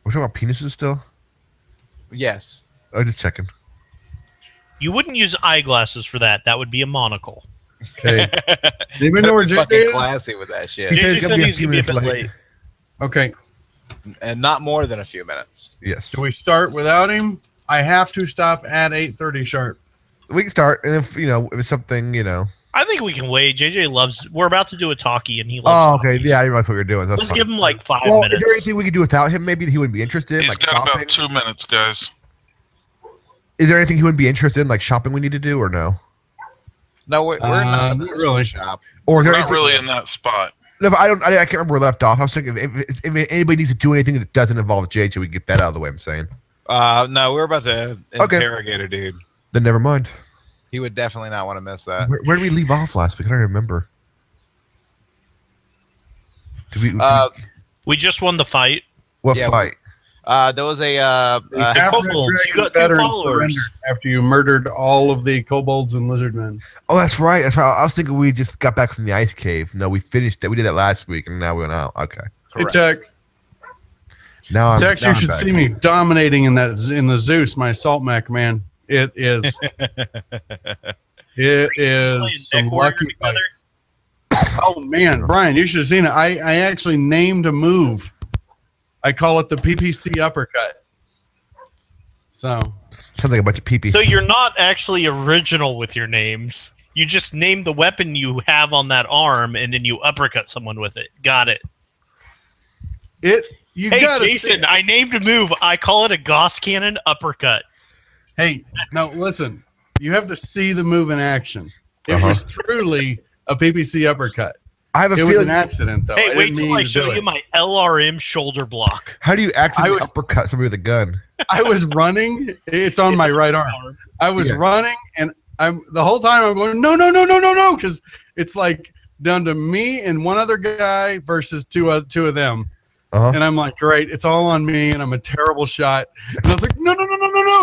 We're talking about penises still? Yes. I was just checking. You wouldn't use eyeglasses for that. That would be a monocle. Okay. Even though we're fucking classy with that shit. JJ said he's going to be a bit late. Okay. And not more than a few minutes. Yes. Do we start without him? I have to stop at 8:30 sharp. We can start, and if if it's something, I think we can wait. JJ loves. We're about to do a talkie, and he loves. Oh, okay. talkies. Yeah, I didn't realize what you're doing. That's Let's fine. give him like 5 Well, minutes. is there anything we could do without him? Maybe he wouldn't be interested. He's Like got shopping. about 2 minutes, guys. Is there anything he wouldn't be interested in, like shopping? We need to do or no? No, we're not really shop. Or is there Not anything, really in that spot. No, but I can't remember where we left off. I was thinking if anybody needs to do anything that doesn't involve JJ, we can get that out of the way. I'm saying. No, we're about to interrogate a dude. Then never mind. He would definitely not want to miss that. Where did we leave off last week? I don't remember. We just won the fight. What fight? There was a kobolds. You got 2 followers after you murdered all of the kobolds and lizardmen. Oh, that's right. That's right. I was thinking we just got back from the ice cave. No, we finished that. We did that last week, and now we went out. Okay. Hey, Tex. Now I'm Tex, you should see me dominating in the Zeus, my assault mech, man. It is. It is some lucky fights. Oh man, Brian, you should have seen it. I actually named a move. I call it the PPC uppercut. So sounds like a bunch of pee-pee. So you're not actually original with your names. You just name the weapon you have on that arm, and then you uppercut someone with it. Got it. Hey, Jason, I named a move. I call it a Gauss Cannon uppercut. Hey, now listen. You have to see the move in action. It was truly a PPC uppercut. I have a feeling it was an accident, though. Hey, wait till I show you my LRM shoulder block. How do you accidentally uppercut somebody with a gun? I was running. It's on my right arm. I was running, and the whole time I'm going, no, because it's like down to me and one other guy versus two of them. And I'm like, great, it's all on me, and I'm a terrible shot. And I was like, no.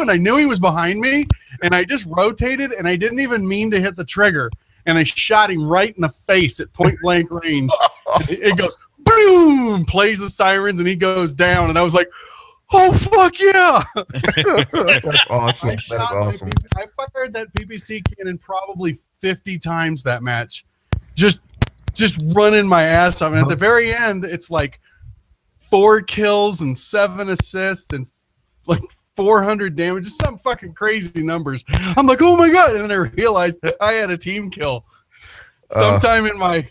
And I knew he was behind me, and I just rotated, and I didn't even mean to hit the trigger. And I shot him right in the face at point blank range. It goes, boom, plays the sirens, and he goes down. And I was like, oh, fuck yeah. That's awesome. That's awesome. I fired that PPC cannon probably 50 times that match. Just running my ass off. And at the very end, it's like 4 kills and 7 assists and like 400 damage, just some fucking crazy numbers. I'm like, oh my god! And then I realized that I had a team kill. Sometime in my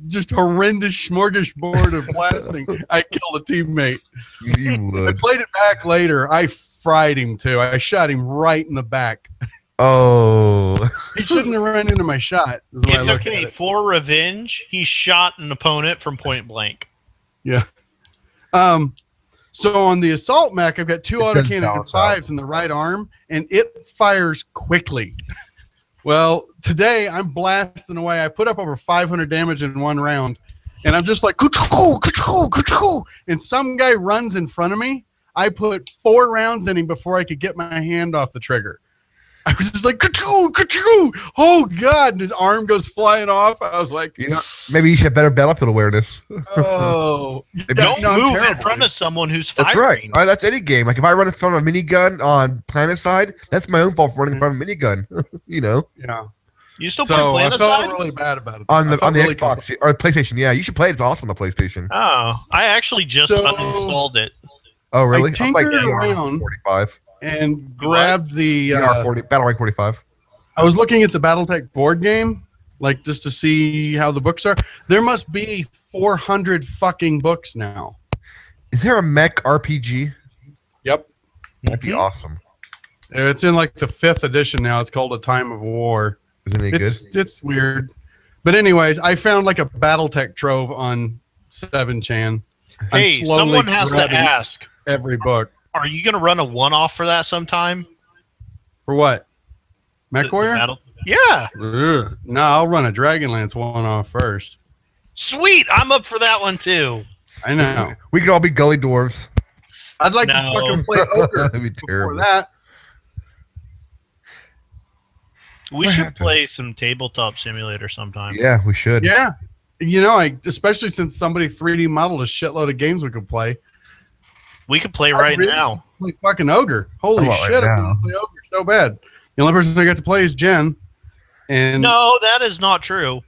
just horrendous smorgasbord of blasting, I killed a teammate. I played it back later. I fried him too. I shot him right in the back. Oh, he shouldn't have run into my shot. It's okay. For revenge, he shot an opponent from point blank. Yeah. So on the assault mech, I've got 2 autocannon 5s in the right arm, and it fires quickly. Well, today I'm blasting away. I put up over 500 damage in 1 round, and I'm just like, and some guy runs in front of me. I put 4 rounds in him before I could get my hand off the trigger. I was just like, oh god! And his arm goes flying off. I was like, maybe you should have better battlefield awareness. Oh, don't move in front of someone who's firing. That's right. That's any game. Like if I run in front of a minigun on Planet Side, that's my own fault for running in front of a minigun. Yeah. You still play Planet Side? I felt really bad about it. On the Xbox or PlayStation. Yeah, you should play it. It's awesome on the PlayStation. Oh, I actually just uninstalled it. Oh, really? I tinkered around 45 and grabbed the 40 Battle Rank 45. I was looking at the BattleTech board game, like just to see how the books are. There must be 400 fucking books now. Is there a mech RPG? Yep. That'd be awesome. It's in like the 5th edition now. It's called A Time of War. Isn't it good? It's weird. But anyways, I found like a BattleTech trove on 7chan. Hey, someone has to ask. Every book. Are you going to run a one-off for that sometime? For what? Mech Warrior? Yeah. No, I'll run a Dragonlance one-off first. Sweet. I'm up for that one, too. I know. We could all be gully dwarves. I'd like to fucking play Ogre. That'd be terrible. That. We should play some Tabletop Simulator sometime. Yeah, we should. Yeah. Especially since somebody 3D modeled a shitload of games we could play. We could play right now. Like fucking ogre. Holy Right shit! now. I want to play ogre so bad. The only person I got to play is Jen. And No, that is not true.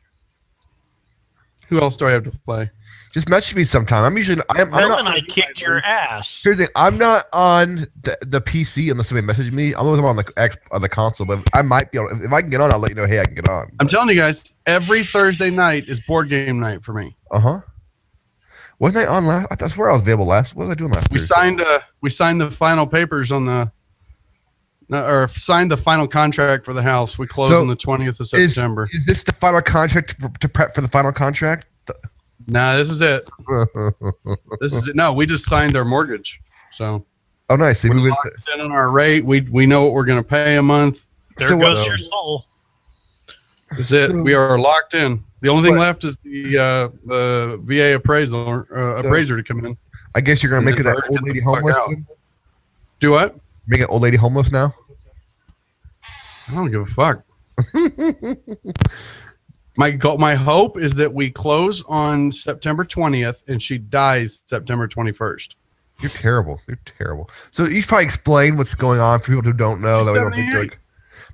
who else do I have to play? Just message me sometime. I'm Then not. I kicked your ass. Here's the thing. I'm not on the PC unless somebody messages me. I'm on the console, but I might be able. If I can get on, I'll let you know. Hey, I can get on. I'm telling you guys, every Thursday night is board game night for me. Wasn't I on last? That's where I was available last. What was I doing last? We signed the final papers on the, or signed the final contract for the house. We close on the 20th of September. Is this the final contract to prep for the final contract? Nah, this is it. This is it. No, we just signed their mortgage. So Oh, nice. So we're we locked in on our rate. We know what we're going to pay a month. There goes your soul. That's it. We are locked in. The only thing left is the VA appraiser to come in. I guess you're gonna make it an old lady homeless. Do what? Make an old lady homeless now? I don't give a fuck. My hope is that we close on September 20th and she dies September 21st. You're terrible. You're terrible. So you should probably explain what's going on for people who don't know. That we don't think like.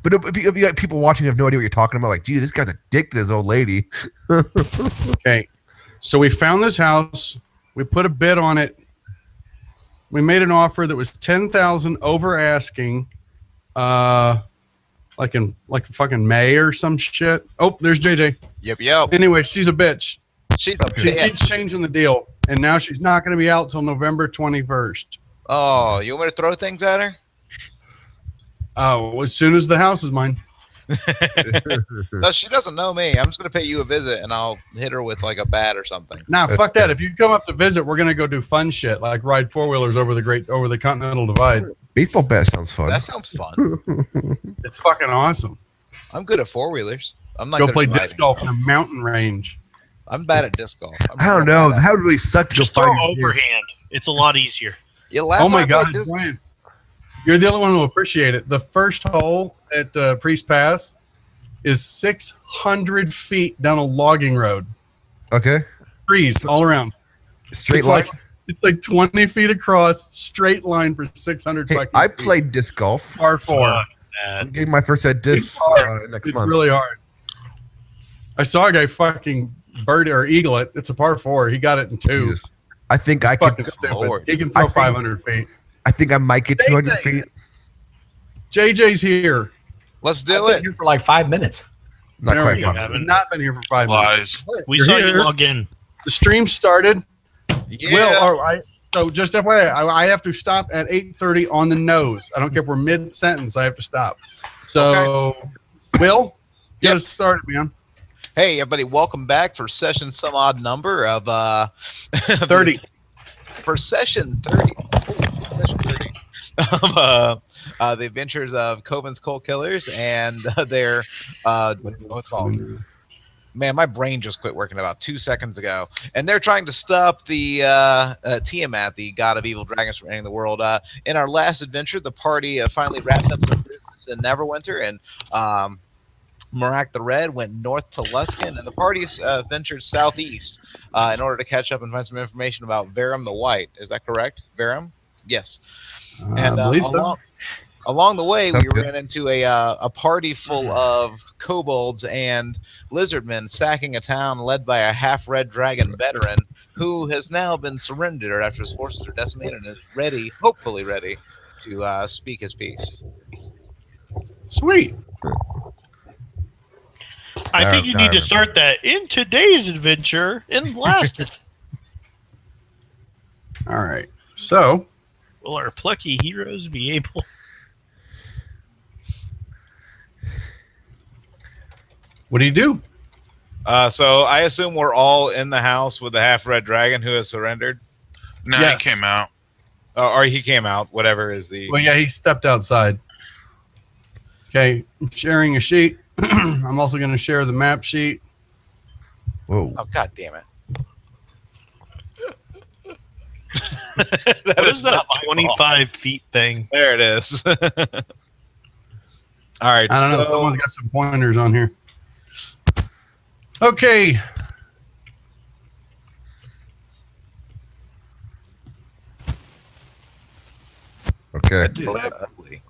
But if you got people watching who have no idea what you're talking about, like, gee, this guy's a dick to this old lady. Okay. So we found this house. We put a bid on it. We made an offer that was $10,000 over asking, like fucking May or some shit. Oh, there's JJ. Yep. Anyway, she's a bitch. She's a She bitch. keeps changing the deal, and now she's not going to be out till November 21st. Oh, you want me to throw things at her? Oh, as soon as the house is mine. No, she doesn't know me. I'm just gonna pay you a visit, and I'll hit her with like a bat or something. Nah, fuck that. If you come up to visit, we're gonna go do fun shit like ride four-wheelers over the Continental Divide. Baseball bat sounds fun. That sounds fun. It's fucking awesome. I'm good at four-wheelers. I'm not Go good play at disc golf in a mountain range. I'm bad at disc golf. I don't know. That would really suck to Just go throw find your overhand. It's a lot easier. Yeah, last Oh my time I god, played disc- Brian. You're the only one who will appreciate it. The first hole at Priest Pass is 600 feet down a logging road. Okay. Trees all around. Straight It's line. it's like 20 feet across, straight line for 600 Hey, fucking I feet. played disc golf. Par 4. Fuck I'm that. getting my first set disc It's hard. next It's month. really hard. I saw a guy fucking bird or eagle it. It's a par 4. He got it in 2. Jesus. I think I Fucking could. stupid. Lord. He can throw I think- 500 feet. I think I might get 200 feet. JJ's here. Let's do I've been it. here for like 5 minutes. Not There quite we go. fun. He's not been here for 5 minutes. Lies. We You're saw here. you log in. The stream started. Yeah. So just FYI, I have to stop at 8:30 on the nose. I don't care if we're mid-sentence. I have to stop. So, Will, get Yep. us started, man. Hey, everybody! Welcome back for session some odd number of 30. For session 30. Session 30 of the adventures of Coven's Cold Killers and their what's it called? Man, my brain just quit working about 2 seconds ago. And they're trying to stop the Tiamat, the god of evil dragons from ending the world. In our last adventure, the party finally wrapped up their business in Neverwinter, and Marak the Red went north to Luskin, and the party ventured southeast in order to catch up and find some information about Verum the White. Is that correct? Verum? Yes. And I believe so. along the way, we Sounds good. ran into a party full of kobolds and lizardmen sacking a town led by a half-red dragon veteran who has now been surrendered after his forces are decimated and is ready, hopefully ready, to speak his piece. Sweet. I think you No, I need to remember. start that in today's adventure. In last, All right. So, will our plucky heroes be able? what do you do? So I assume we're all in the house with the half-red dragon who has surrendered? No, Yes. he came out. Or he came out, whatever is the... Well, yeah, he stepped outside. Okay, I'm sharing a sheet. I'm also going to share the map sheet. Whoa. Oh, God damn it. What is that not my 25 feet thing? There it is. All right. I don't know. so- Someone's got some pointers on here. Okay. Okay. That dude's ugly.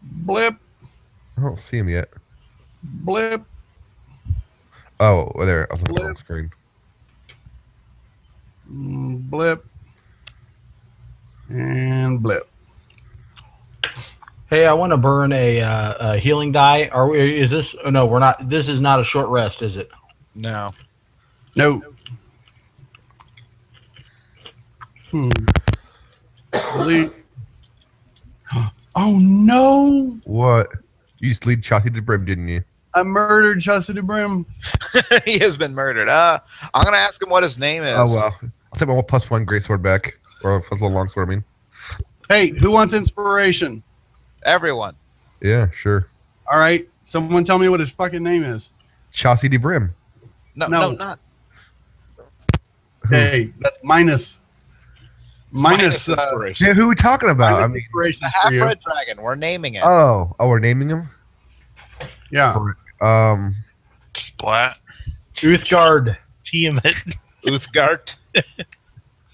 Blip, I don't see him yet. blip. Oh, there. I was looking on the screen. Blip and blip. Hey, I want to burn a healing die. Are we? Is this? Oh, no, we're not. This is not a short rest, is it? No. No. Delete. Oh no! What? You just lead Chauncey to the brim, didn't you? I murdered Chastity Brim. He has been murdered. I'm gonna ask him what his name is. Oh well. I'll take my +1 greatsword back, or +1 longsword. I mean. Hey, who wants inspiration? Everyone. Yeah, sure. All right, someone tell me what his fucking name is. Chauncey de Brim. No, No. not Hey, that's minus inspiration. Yeah, who are we talking about? I mean, inspirations The for you. half-red dragon. We're naming it. oh, we're naming him. Yeah. Splat. Uthgard. Tiamat. Uthgard.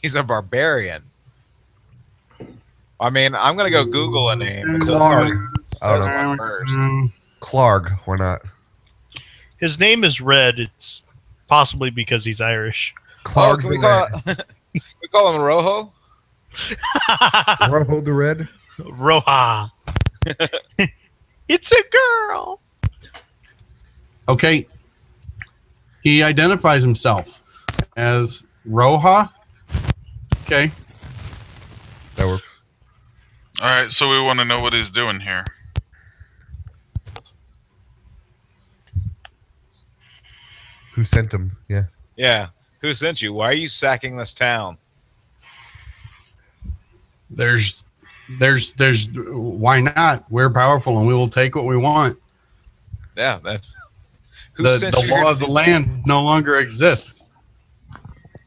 He's a barbarian. I mean, I'm gonna go Google a name. Until Clark. I says don't one first. Clark. Why not? His name is Red. It's possibly because he's Irish. Clark. Can we call we call him Rojo? Rojo the Red. Roja. It's a girl. Okay. He identifies himself as Roja. Okay. That works. All right, so we want to know what he's doing here. Who sent him? Yeah. Yeah. Who sent you? Why are you sacking this town? There's why not? We're powerful and we will take what we want. Yeah. That. Who The sent you law here of the land no longer exists.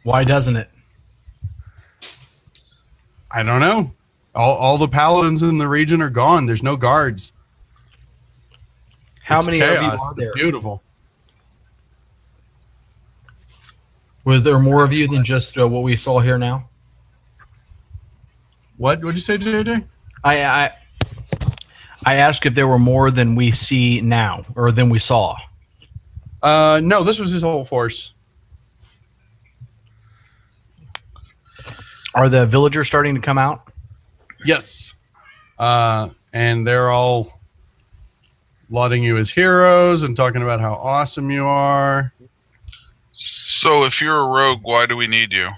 Why doesn't it? I don't know. All the paladins in the region are gone. There's no guards. How It's many chaos. of you are It's there? beautiful. Was there more of you than just what we saw here now? What'd you say, JJ? I asked if there were more than we see now, or than we saw. No, this was his whole force. Are the villagers starting to come out? Yes. And they're all lauding you as heroes and talking about how awesome you are. So if you're a rogue, why do we need you?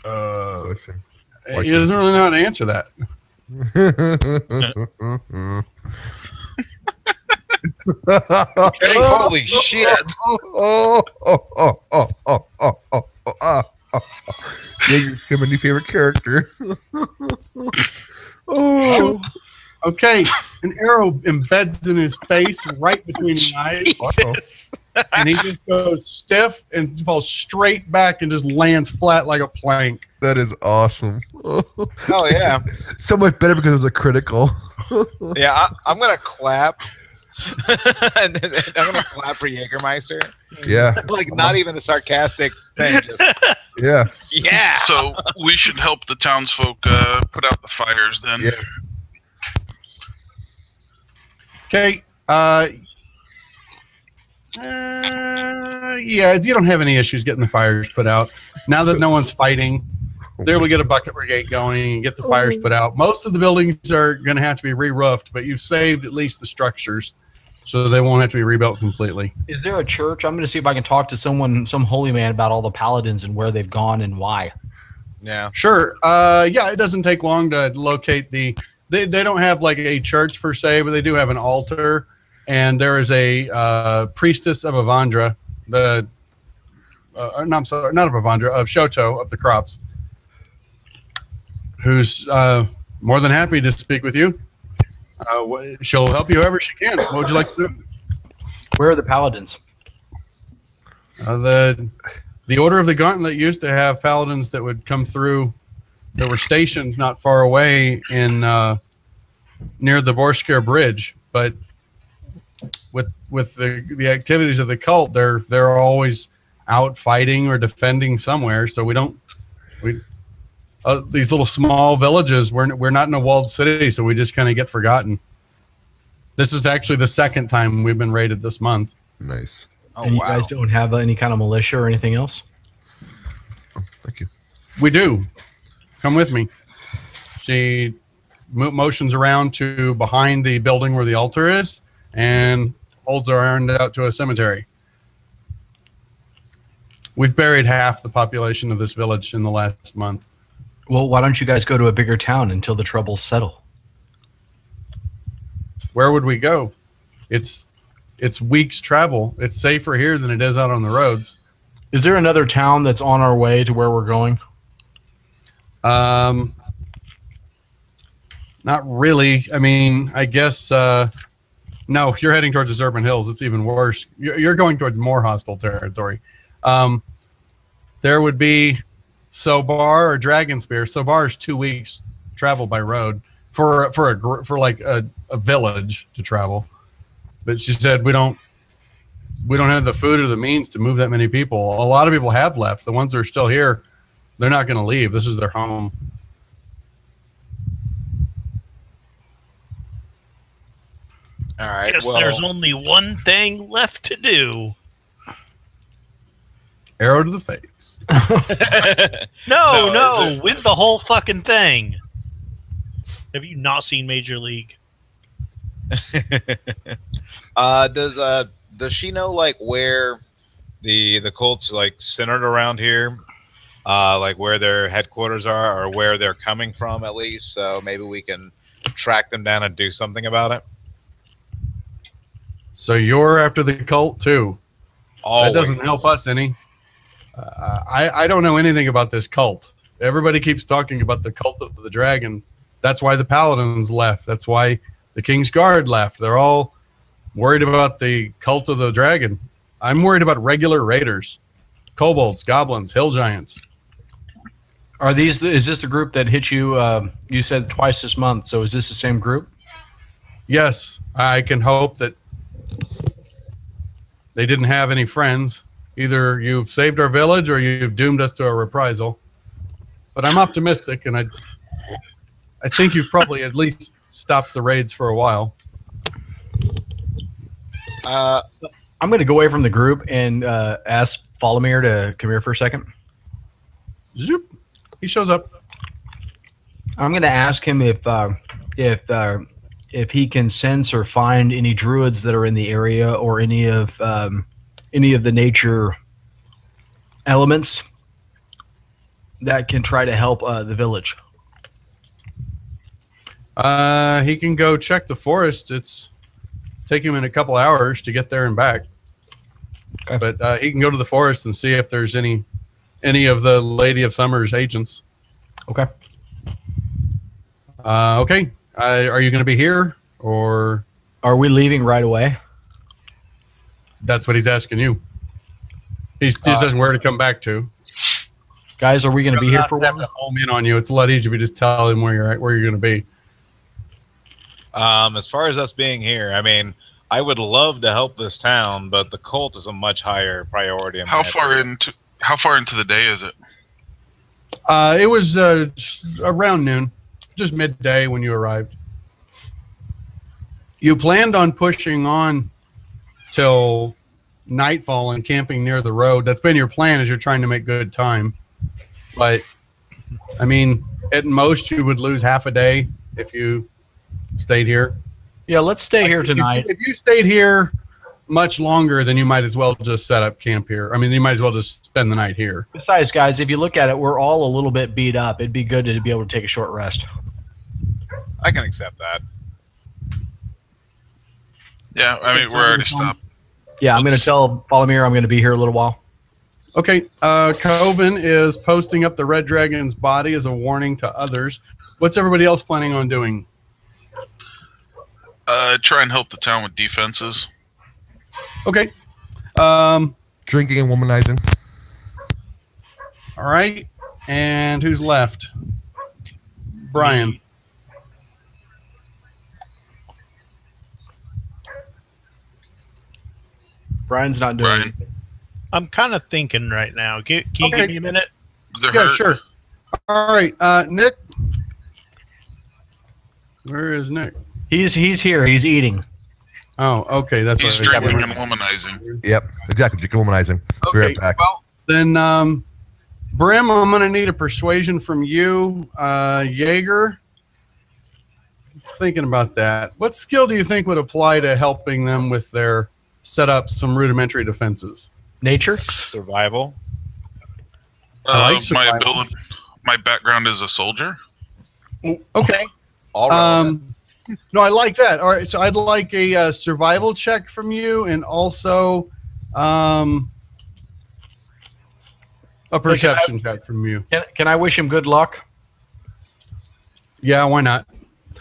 Question. He doesn't really know how to answer that. Hey, holy shit. Yeah, you just got my new favorite character. Oh, Okay, an arrow embeds in his face right between his eyes, wow. and he just goes stiff and falls straight back and just lands flat like a plank. That is awesome. Oh yeah. So much better because it was a critical. Yeah, I'm gonna clap. And then I'm gonna clap for Jägermeister. Yeah, Like not even a sarcastic thing. Just, yeah. yeah. So we should help the townsfolk put out the fires then. Yeah. Okay, yeah, you don't have any issues getting the fires put out. Now that no one's fighting, they're able to get a bucket brigade going and get the fires put out. Most of the buildings are going to have to be re-roofed, but you've saved at least the structures, so they won't have to be rebuilt completely. Is there a church? I'm going to see if I can talk to someone, some holy man, about all the paladins and where they've gone and why. Yeah. Sure. Yeah, it doesn't take long to locate the. They don't have like a church per se, but they do have an altar, and there is a priestess of Avandra, the. No, I'm sorry, not of Avandra, of Shoto of the crops, who's more than happy to speak with you. She'll help you however she can. What would you like to do? Where are the paladins? The Order of the Gauntlet used to have paladins that would come through that were stationed not far away in near the Borskir Bridge, but with the activities of the cult, they're always out fighting or defending somewhere. So we don't These little small villages, we're not in a walled city, so we just kind of get forgotten. This is actually the second time we've been raided this month. Nice. Oh, And you wow. guys don't have any kind of militia or anything else? Thank you. We do. Come with me. She motions around to behind the building where the altar is and holds her hand out to a cemetery. We've buried half the population of this village in the last month. Well, why don't you guys go to a bigger town until the troubles settle? Where would we go? It's weeks travel. It's safer here than it is out on the roads. Is there another town that's on our way to where we're going? Not really. I mean, I guess no. You're heading towards the Serpent Hills. It's even worse. You're going towards more hostile territory. There would be Sobar or Dragonspear. Sobar is 2 weeks travel by road for like a village to travel. But she said we don't have the food or the means to move that many people. A lot of people have left. The ones that are still here, they're not going to leave. This is their home. All right. Guess well, there's only one thing left to do. Arrow to the face. No, No, win the whole fucking thing. Have you not seen Major League? does she know like where the cult's like centered around here? Like where their headquarters are or where they're coming from at least, so maybe we can track them down and do something about it. So you're after the cult too. Always. That doesn't help us any. I don't know anything about this cult. Everybody keeps talking about the cult of the dragon. That's why the paladins left. That's why the King's Guard left. They're all worried about the cult of the dragon. I'm worried about regular raiders, kobolds, goblins, hill giants. Is this the group that hit you? You said twice this month. So is this the same group? Yes, I can hope that they didn't have any friends. Either you've saved our village or you've doomed us to a reprisal. But I'm optimistic, and I think you've probably at least stopped the raids for a while. I'm going to go away from the group and ask Folomir to come here for a second. Zoop. He shows up. I'm going to ask him if he can sense or find any druids that are in the area or any of the nature elements that can try to help the village. He can go check the forest. It's take him in a couple hours to get there and back. Okay. But he can go to the forest and see if there's any of the Lady of Summer's agents. Okay. Okay. Are you going to be here, or Are we leaving right away? that's what he's asking you? He just says where to come back to. Guys, are we going to be here for a have to while? home in on you. It's a lot easier if you just tell him where you're at, where you're going to be. As far as us being here, I mean, I would love to help this town, but the cult is a much higher priority. In How my far opinion. into the day is it? It was around noon, just midday when you arrived. You planned on pushing on till nightfall and camping near the road. That's been your plan, as you're trying to make good time. But, I mean, at most you would lose half a day if you stayed here. Yeah, let's stay here tonight. If you stayed here much longer, then you might as well just set up camp here. I mean, you might as well just spend the night here. Besides, guys, if you look at it, we're all a little bit beat up. It'd be good to be able to take a short rest. I can accept that. Yeah, I mean, we're already stopped. Yeah, I'm going to tell Folomir I'm going to be here a little while. Okay, Coven is posting up the Red Dragon's body as a warning to others. What's everybody else planning on doing? Try and help the town with defenses. Okay. Drinking and womanizing. All right. And who's left? Brian. Brian's not doing Brian, it. I'm kind of thinking right now. Can you Okay. give me a minute? is there Yeah, hurt? sure. All right, Nick. Where is Nick? He's here. He's eating. Oh, okay. That's He's what I was drinking and womanizing. Yep, exactly. Chicken womanizing. Be Okay, right back. well, then, Brim, I'm going to need a persuasion from you. Jaeger, thinking about that. What skill do you think would apply to helping them with their set up some rudimentary defenses? Nature. Survival. I like survival. My background is a soldier. Okay. All right. No, I like that. All right, so I'd like a survival check from you, and also a perception check from you. Can I wish him good luck? Yeah, why not?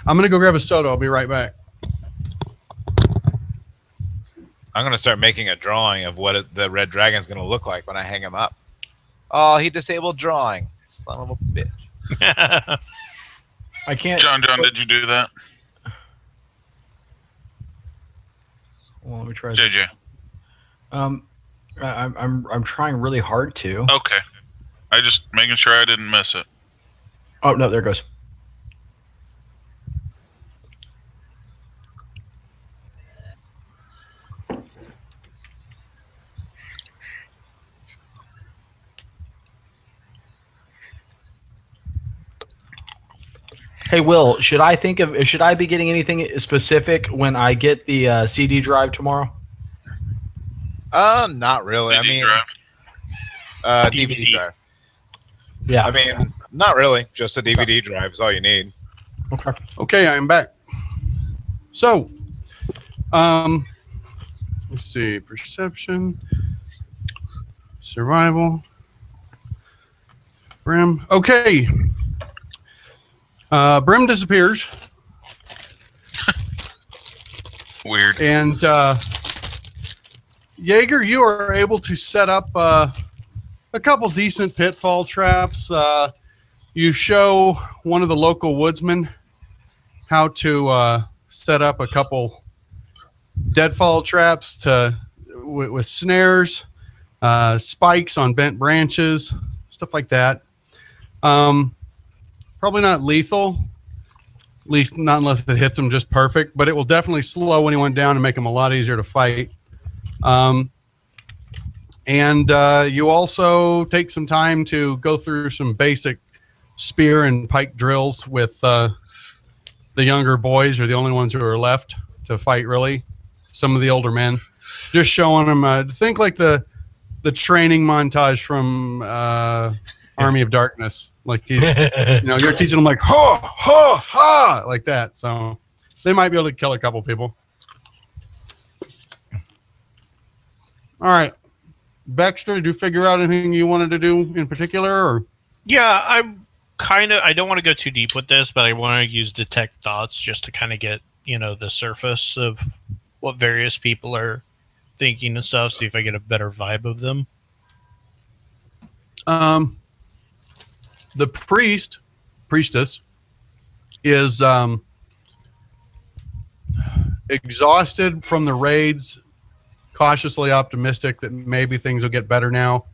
I'm gonna go grab a soda. I'll be right back. I'm going to start making a drawing of what the red dragon's going to look like when I hang him up. Oh, he disabled drawing. Son of a bitch. I can't. John, did you do that? Well, let me try. JJ. I'm trying really hard to. Okay. I just making sure I didn't miss it. Oh no, there it goes. Hey Will, should I be getting anything specific when I get the CD drive tomorrow? Not really. CD drive. DVD. DVD drive. Yeah. I mean, not really. Just a DVD drive is all you need. Okay. Okay, I am back. So, let's see. Perception, survival, Brim. Okay. Brim disappears. Weird. And Jaeger, you are able to set up a couple decent pitfall traps. You show one of the local woodsmen how to set up a couple deadfall traps with snares, spikes on bent branches, stuff like that. Probably not lethal, at least not unless it hits them just perfect, but it will definitely slow anyone down and make them a lot easier to fight. And you also take some time to go through some basic spear and pike drills with the younger boys, are the only ones who are left to fight, really. Some of the older men. Just showing them, think like the training montage from Army of Darkness. Like he's, you're teaching them like, ha, ha, ha, like that. So they might be able to kill a couple people. All right. Baxter, did you figure out anything you wanted to do in particular? Or? Yeah, I don't want to go too deep with this, but I want to use detect thoughts just to kind of get, the surface of what various people are thinking and stuff, see if I get a better vibe of them. The priestess is exhausted from the raids, cautiously optimistic that maybe things will get better now.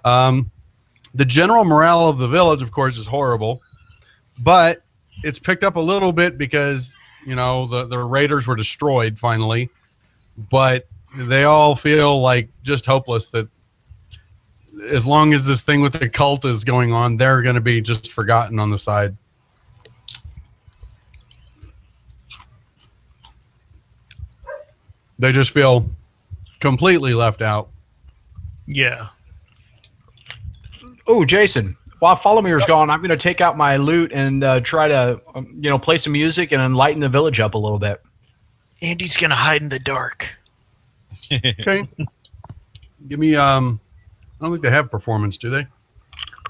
The general morale of the village, of course, is horrible, but it's picked up a little bit because, the raiders were destroyed finally, but they all feel like just hopeless that as long as this thing with the cult is going on, they're going to be just forgotten on the side. They just feel completely left out. Yeah. Oh, Jason, while Followmere's gone, I'm going to take out my lute and try to, play some music and enlighten the village up a little bit. Andy's going to hide in the dark. Okay. Give me, I don't think they have performance, do they?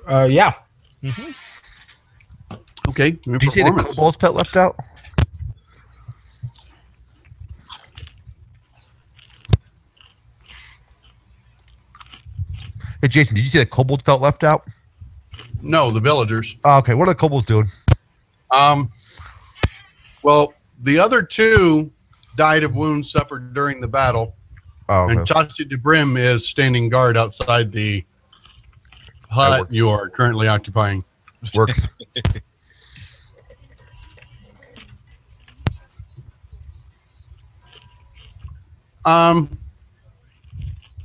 Yeah. Mm-hmm. Okay. Give me Did you see the performance. kobold's pet left out? Hey, Jason, did you see the kobolds felt left out? No, the villagers. Oh, okay, what are the kobolds doing? Well, the other two died of wounds suffered during the battle. Oh, okay. And Chauncey de Brim is standing guard outside the hut you are currently occupying. Works.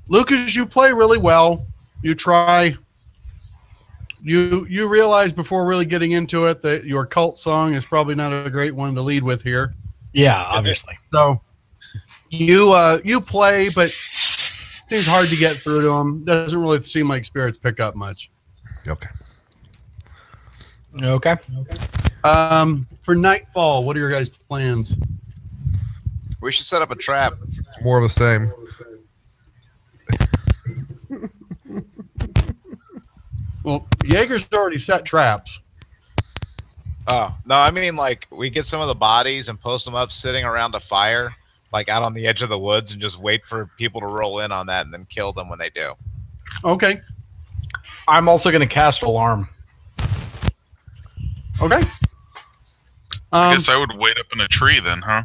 Lucas, you play really well. You try. You realize before really getting into it that your cult song is probably not a great one to lead with here. Yeah, obviously. So you play, but it seems hard to get through to them. Doesn't really seem like spirits pick up much. Okay. Okay. For Nightfall, what are your guys' plans? We should set up a trap. More of the same. Well, Jaeger's already set traps. Oh, no, I mean, like, we get some of the bodies and post them up sitting around a fire, like out on the edge of the woods, and just wait for people to roll in on that and then kill them when they do. Okay. I'm also going to cast Alarm. Okay. I guess I would wait up in a tree then, huh?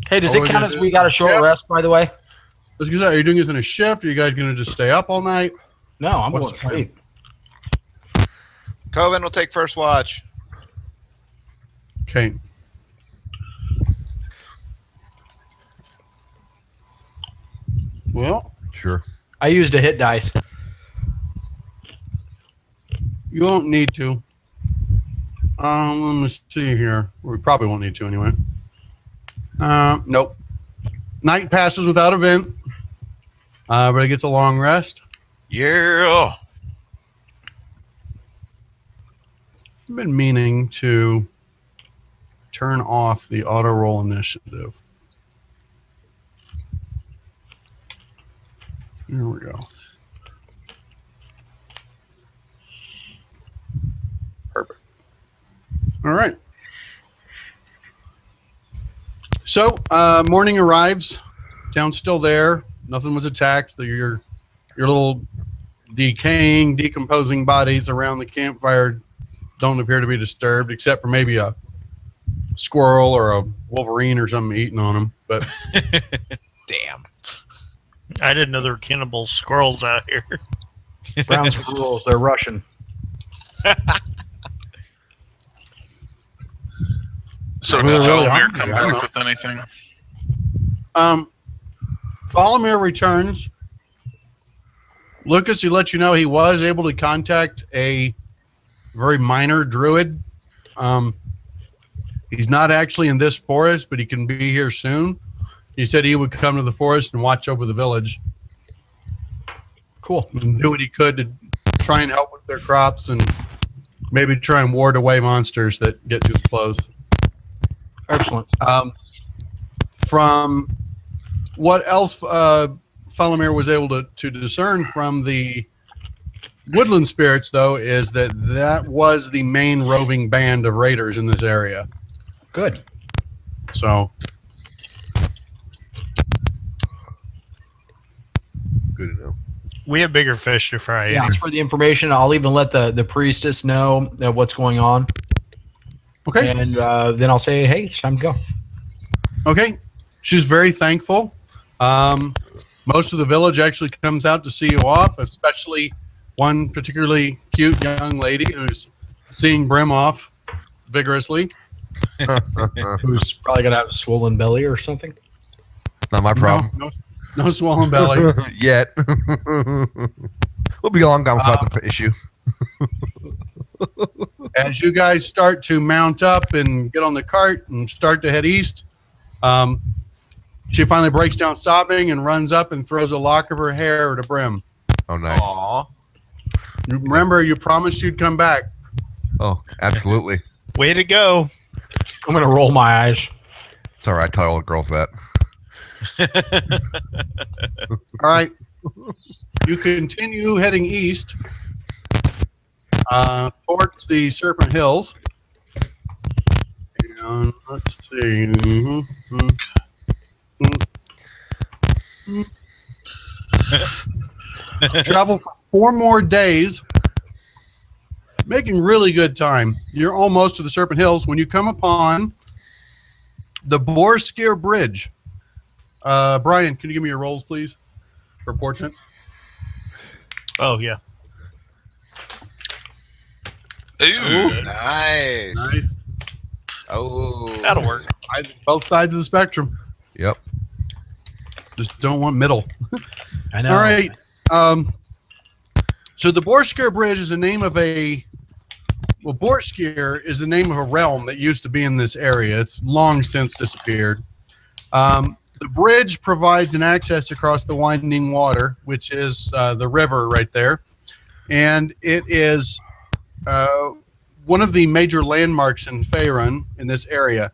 Hey, does Oh, it count it as is. we got a short Yep. rest, by the way? I was gonna say, are you doing this in a shift? Or are you guys going to just stay up all night? No, I'm What's going to the plan? sleep. Coven will take first watch. Okay. Well, Sure. I used a hit dice. you won't need to. Let me see here. We probably won't need to anyway. Nope. Night passes without event. But it gets a long rest. Yeah. I've been meaning to turn off the auto roll initiative. Here we go. Perfect. All right. So, morning arrives. Town's still there. Nothing was attacked. Your little decaying, decomposing bodies around the campfire don't appear to be disturbed, except for maybe a squirrel or a wolverine or something eating on them. But Damn. I didn't know there were cannibal squirrels out here. Browns rules. They're Russian. So Well, did they're really Valamir hungry. come I don't back with anything? Valamir returns. Lucas, he let you know he was able to contact a very minor druid. He's not actually in this forest, but he can be here soon. He said he would come to the forest and watch over the village Cool. and do what he could to try and help with their crops and maybe try and ward away monsters that get too close. Excellent. From what else Falamir was able to discern from the woodland spirits, though, is that was the main roving band of raiders in this area. Good. So, Good to know. We have bigger fish to fry. Yeah, thanks for the information. I'll even let the priestess know what's going on. okay. And then I'll say, hey, it's time to go. Okay. She's very thankful. Most of the village actually comes out to see you off, especially one particularly cute young lady who's seeing Brim off vigorously. Who's probably going to have a swollen belly or something. Not my problem. No swollen belly. Yet. We'll be long gone without the issue. As you guys start to mount up and get on the cart and start to head east, she finally breaks down sobbing and runs up and throws a lock of her hair to Brim. Oh, nice. Aw. Remember, you promised you'd come back. Oh, absolutely. Way to go. I'm going to roll my eyes. It's all right. I tell all the girls that. All right. You continue heading east towards the Serpent Hills. And let's see. Travel for 4 more days, making really good time. You're almost to the Serpent Hills when you come upon the Borskir Bridge. Brian, can you give me your rolls, please, for portent? Oh, yeah. Ooh. Nice. Nice. Oh, That'll work. Both sides of the spectrum. Yep. Just don't want middle. I know. All right. So the Borskir Bridge is the name of Borskir is the name of a realm that used to be in this area. It's long since disappeared. The bridge provides an access across the winding water, which is the river right there. And it is one of the major landmarks in Faerun in this area.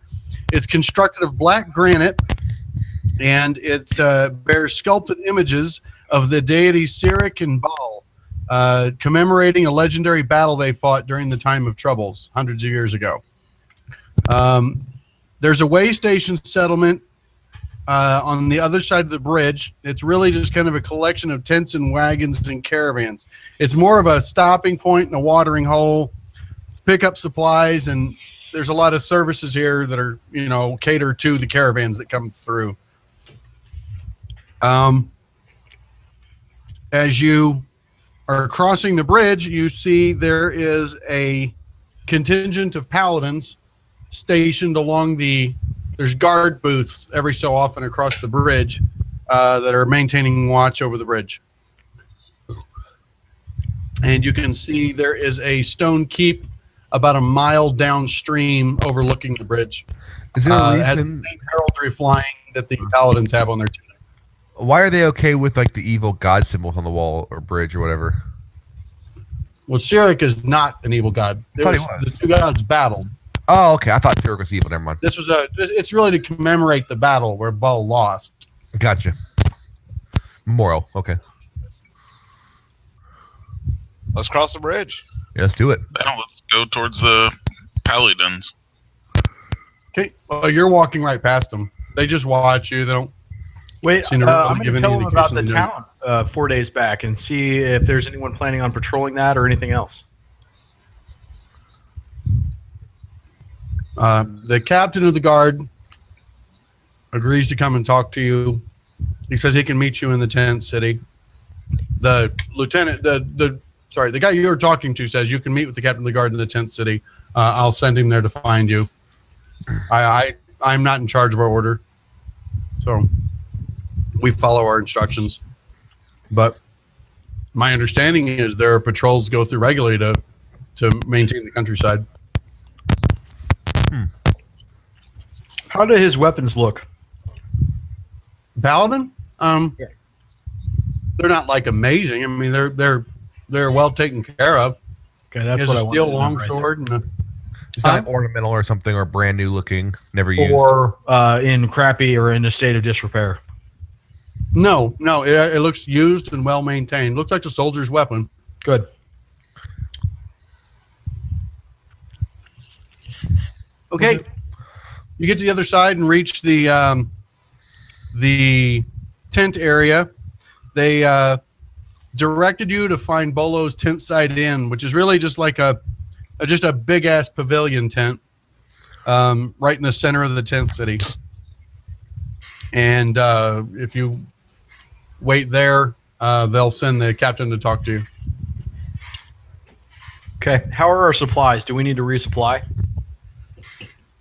It's constructed of black granite, and it bears sculpted images of the deities Sirik and Baal, commemorating a legendary battle they fought during the time of troubles hundreds of years ago. There's a way station settlement on the other side of the bridge. It's really just kind of a collection of tents and wagons and caravans. It's more of a stopping point and a watering hole, pick up supplies, and there's a lot of services here that are, cater to the caravans that come through. As you are crossing the bridge, you see there is a contingent of paladins stationed along there's guard booths every so often across the bridge that are maintaining watch over the bridge. And you can see there is a stone keep about a mile downstream overlooking the bridge. Is there a It has reason? heraldry flying that the paladins have on their tunic. Why are they okay with like the evil god symbols on the wall or bridge or whatever? Well, Sirik is not an evil god. I thought he was. The two gods battled. Oh, okay. I thought Sirik was evil. Never mind. It's really to commemorate the battle where Baal lost. Gotcha. Memorial. Okay. let's cross the bridge. Yeah, let's do it. Now let's go towards the paladins. Okay, well, you're walking right past them. They just watch you. They don't. Wait, Seem to really I'm give going to any tell them about the indication town 4 days back and see if there's anyone planning on patrolling that or anything else. The captain of the guard agrees to come and talk to you. He says he can meet you in the tent city. The lieutenant, the guy you're talking to says you can meet with the captain of the guard in the tent city. I'll send him there to find you. I'm not in charge of our order, so we follow our instructions. But my understanding is there are patrols go through regularly to maintain the countryside. How do his weapons look? Paladin? They're not like amazing. I mean, they're well taken care of. Okay, that's He has what a I wanted steel to know longsword and It's not like ornamental or something or brand new looking, never used. or in crappy or in a state of disrepair. no, it looks used and well maintained. Looks like a soldier's weapon. Good. Okay, you get to the other side and reach the tent area. They directed you to find Bolo's Tent Side Inn, which is really just like a big ass pavilion tent, right in the center of the tent city. And if you wait there, they'll send the captain to talk to you. Okay. How are our supplies? Do we need to resupply?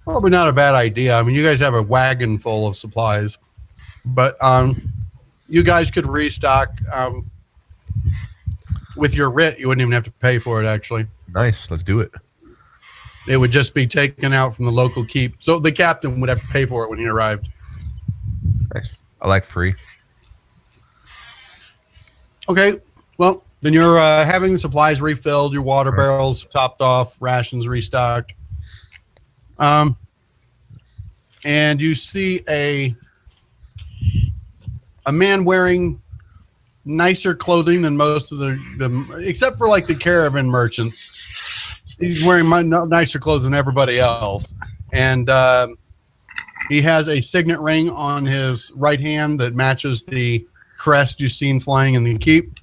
Probably not a bad idea. I mean, you guys have a wagon full of supplies, but you guys could restock with your writ. You wouldn't even have to pay for it, actually. Nice. Let's do it. It would just be taken out from the local keep. So the captain would have to pay for it when he arrived. Nice. I like free. Okay, well, then you're having the supplies refilled, your water barrels topped off, rations restocked. And you see a man wearing nicer clothing than most of the except for like the caravan merchants. He's wearing nicer clothes than everybody else. And he has a signet ring on his right hand that matches the crest you've seen flying in the keep.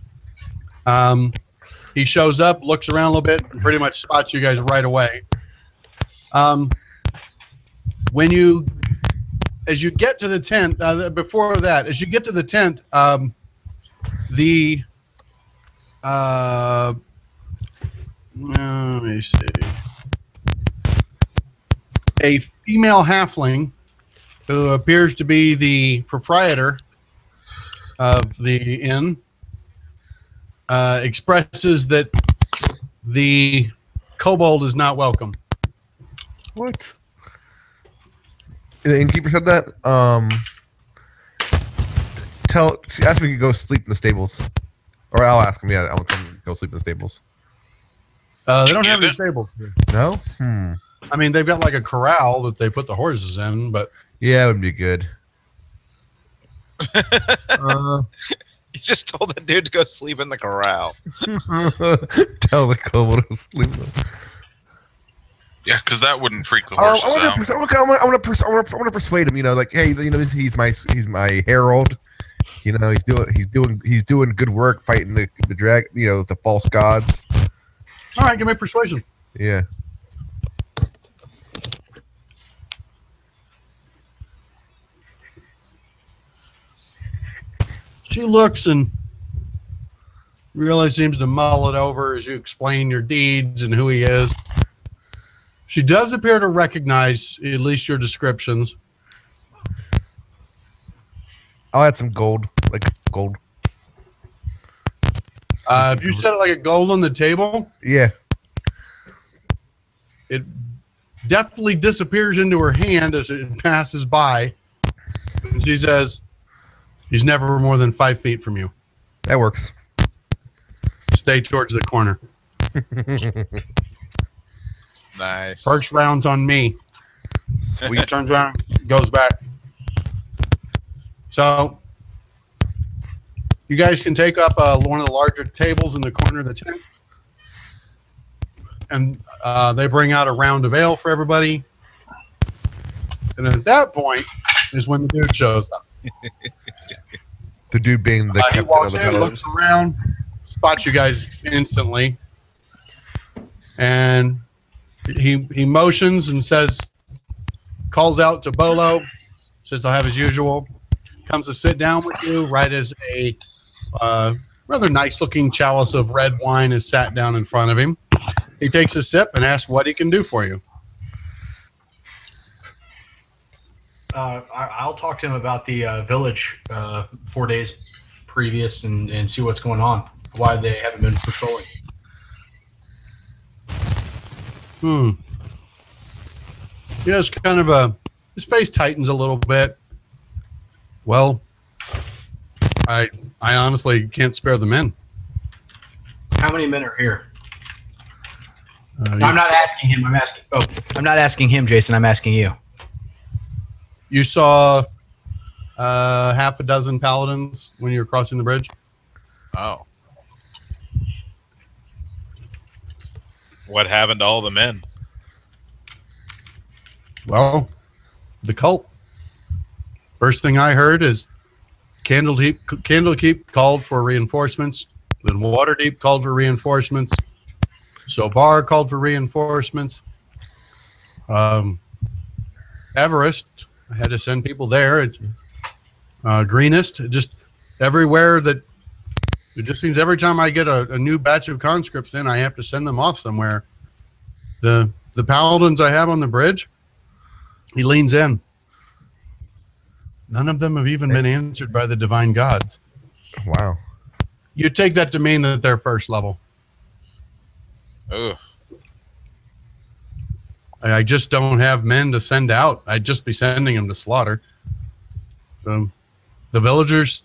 He shows up, looks around a little bit, and pretty much spots you guys right away. As you get to the tent, before that, as you get to the tent, Let me see. A female halfling who appears to be the proprietor of the inn expresses that the kobold is not welcome. What? The innkeeper said that. Ask me to go sleep in the stables, or I'll ask him. Yeah, I want him to go sleep in the stables. They don't have any stables here. No. I mean, they've got like a corral that they put the horses in, but Yeah, it would be good. You just told the dude to go sleep in the corral. Tell the kobold to sleep. Yeah, because that wouldn't freak the horses out. I want to persuade him. You know, like, hey, you know, he's my herald. You know, he's doing good work fighting the the false gods. all right, give me persuasion. Yeah. She looks and really seems to mull it over as you explain your deeds and who he is. She does appear to recognize at least your descriptions. I'll add some gold, like gold. If you set it like a gold on the table, Yeah. it definitely disappears into her hand as it passes by. And she says, he's never more than 5 feet from you. That works. Stay towards the corner. Nice. First round's on me. He turns around, goes back. So, you guys can take up one of the larger tables in the corner of the tent. And they bring out a round of ale for everybody. And at that point is when the dude shows up. The dude being the He captain walks of the in, looks around, spots you guys instantly. And he motions and says, calls out to Bolo, says, I'll have as usual. Comes to sit down with you right as a rather nice looking chalice of red wine is sat down in front of him. He takes a sip and asks what he can do for you. I'll talk to him about the village 4 days previous and see what's going on, why they haven't been patrolling. He has kind of his face tightens a little bit. Well, I honestly can't spare the men. How many men are here? I'm not asking him. I'm not asking him, Jason. I'm asking you. You saw half a dozen paladins when you were crossing the bridge. Oh. What happened to all the men? Well, the cult. First thing I heard is Candlekeep called for reinforcements. Then Waterdeep called for reinforcements. Sobar called for reinforcements. Everest, I had to send people there. Greenest, just everywhere that it just seems every time I get a new batch of conscripts in, I have to send them off somewhere. The paladins I have on the bridge, he leans in. None of them have even been answered by the divine gods. Wow. You take that to mean that they're first level. Ugh. I just don't have men to send out. I'd just be sending them to slaughter. The villagers,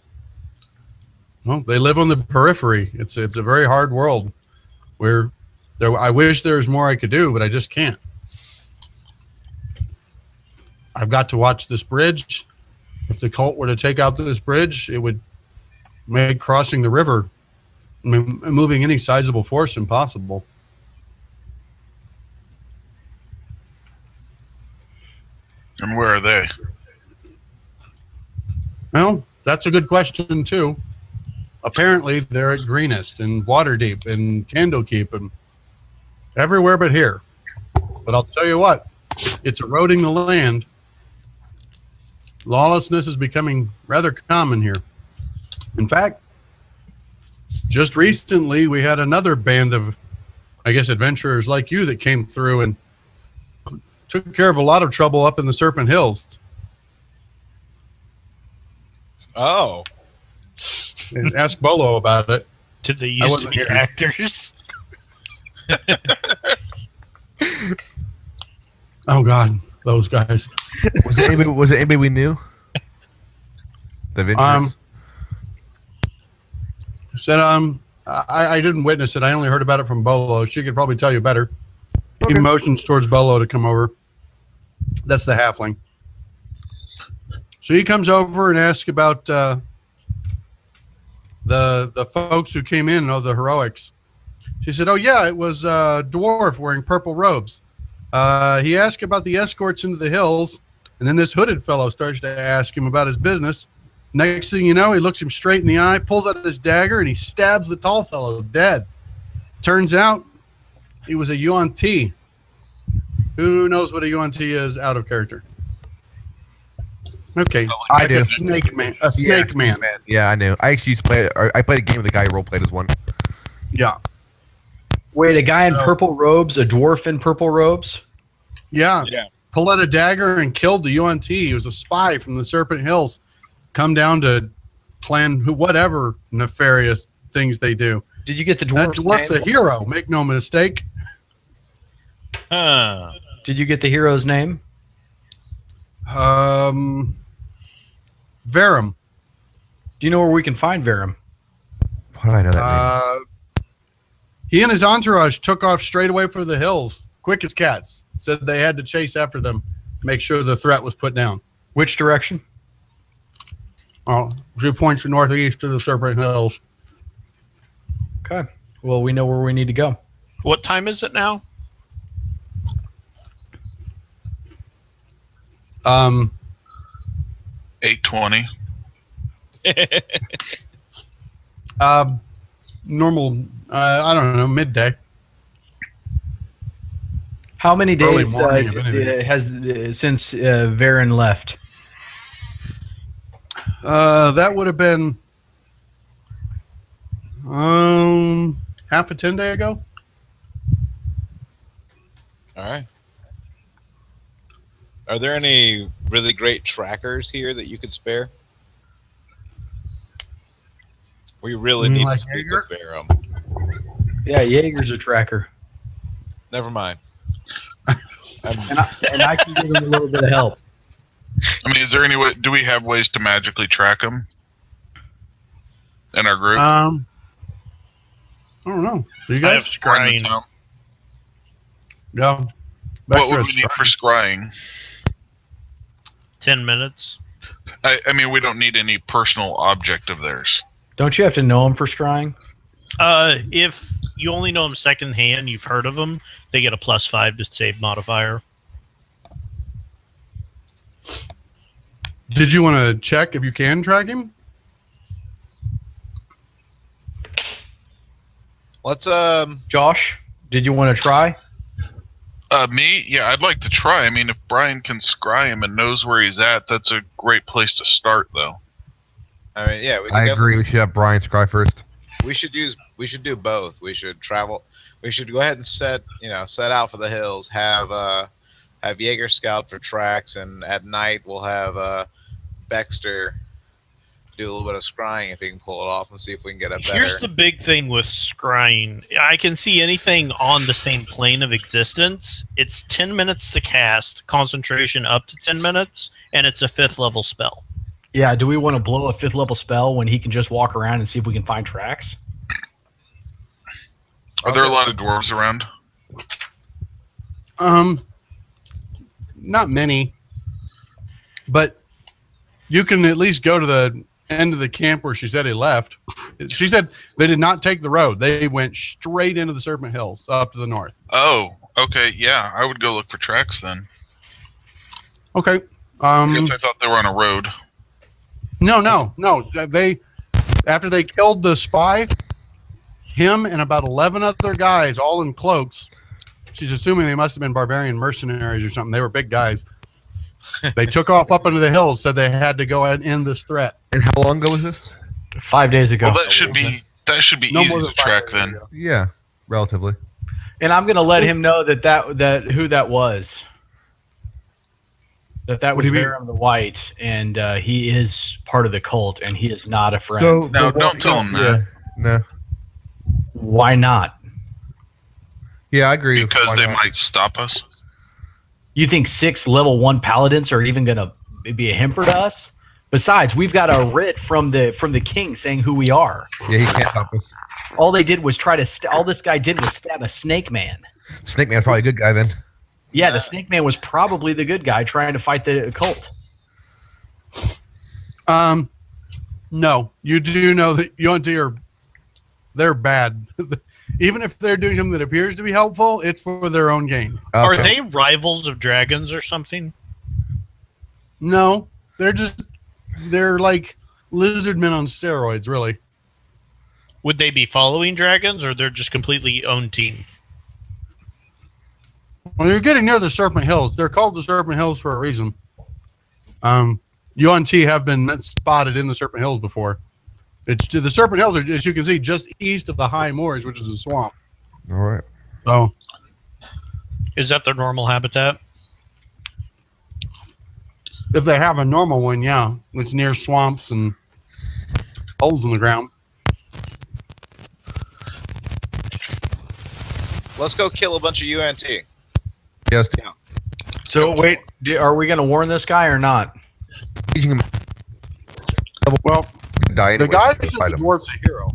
well, they live on the periphery. It's a very hard world where I wish there was more I could do, but I just can't. I've got to watch this bridge. If the cult were to take out this bridge, it would make crossing the river, moving any sizable force, impossible. And where are they? Well, that's a good question, too. Apparently, they're at Greenest and Waterdeep and Candlekeep and everywhere but here. But I'll tell you what, it's eroding the land. Lawlessness is becoming rather common here. In fact, just recently, we had another band of I guess, adventurers like you that came through and took care of a lot of trouble up in the Serpent Hills. Oh. And ask Bolo about it. Did they used to be actors? Oh God, those guys. Was it anybody we knew? The adventurers? Said I didn't witness it. I only heard about it from Bolo. She could probably tell you better. He motions towards Bolo to come over. That's the halfling. So he comes over and asks about the folks who came in, the heroics. She said, "Oh yeah, it was a dwarf wearing purple robes. He asked about the escorts into the hills, and then this hooded fellow starts to ask him about his business. Next thing you know, he looks him straight in the eye, pulls out his dagger, and he stabs the tall fellow dead. Turns out he was a UNT. Who knows what a UNT is out of character? Okay, I do. A snake man. A snake man. Yeah, I knew. I actually used to play. I played a game with the guy who role played as one. Yeah. Wait, a guy in purple robes, a dwarf in purple robes? Yeah. Pulled out a dagger and killed the UNT. He was a spy from the Serpent Hills. Come down to plan whatever nefarious things they do. Did you get the That dwarf's dwarf's name? a hero. Make no mistake. Huh. Did you get the hero's name? Verum. Do you know where we can find Verum? Why do I know that name? He and his entourage took off straight away for the hills, quick as cats. Said they had to chase after them, make sure the threat was put down. Which direction? Oh, she points northeast to the Serpent Hills. Okay. Well, we know where we need to go. What time is it now? 8:20. Normal, I don't know, midday. How many Early days morning, if anything. has since Varen left? That would have been half a 10-day ago. All right. Are there any really great trackers here that you could spare? We really need Like to speak Jaeger? with Verum. Yeah, Jaeger's a tracker. Never mind. And I can give him a little bit of help. I mean, is there any way? Do we have ways to magically track them in our group? I don't know. Do you I have guys? scrying. Yeah. What would we need for scrying? 10 minutes. I mean, we don't need any personal object of theirs. Don't you have to know him for scrying? If you only know them secondhand, you've heard of them, they get a +5 to save modifier. Did you want to check if you can track him? Let's Josh, did you want to try? Me? Yeah, I'd like to try. I mean, if Brian can scry him and knows where he's at, that's a great place to start, though. I mean, yeah, we can I agree. We should have Brian scry first. We should do both. We should travel. We should go ahead and set out for the hills. Have Jaeger scout for tracks, and at night we'll have Baxter do a little bit of scrying if he can pull it off, and see if we can get up better. Here's the big thing with scrying. I can see anything on the same plane of existence. It's 10 minutes to cast, concentration up to 10 minutes, and it's a 5th level spell. Yeah, do we want to blow a 5th level spell when he can just walk around and see if we can find tracks? Are there a lot of dwarves around? Not many, but you can at least go to the end of the camp where she said he left. She said they did not take the road. They went straight into the Serpent Hills up to the north. Oh, okay. Yeah, I would go look for tracks then. Okay. I guess I thought they were on a road. No. They, after they killed the spy, him and about 11 other guys, all in cloaks. She's assuming they must have been barbarian mercenaries or something. They were big guys. They took off up into the hills, said they had to go and end this threat. And how long ago was this? 5 days ago. Well, that should be No easy more to than 5 track days then. ago. Yeah, relatively. And I'm going to let him know that who that was. That was Verum the White, and he is part of the cult, and he is not a friend. So No, don't tell him that. No. Why not? Yeah, I agree. Because they might stop us. You think 6 level 1 paladins are even going to be a hemper to us? Besides, we've got a writ from the king saying who we are. Yeah, he can't stop us. All they did was all this guy did was stab a snake man. Snake Man's probably a good guy then. Yeah, the snake man was probably the good guy trying to fight the cult. No, you do know that UNT they're bad. Even if they're doing something that appears to be helpful, it's for their own gain. Okay. Are they rivals of dragons or something? No, they're like lizard men on steroids, really. Would they be following dragons, or they're just completely own team? When you're getting near the Serpent Hills, they're called the Serpent Hills for a reason. UNT have been spotted in the Serpent Hills before. The Serpent Hills are, as you can see, just east of the High Moors, which is a swamp. All right. So, Is that their normal habitat? if they have a normal one, yeah, it's near swamps and holes in the ground. Let's go kill a bunch of UNT. Yes. So wait, are we going to warn this guy or not? Teaching him. Well, Die the anyway, guy so who said fight the him. dwarf's a hero.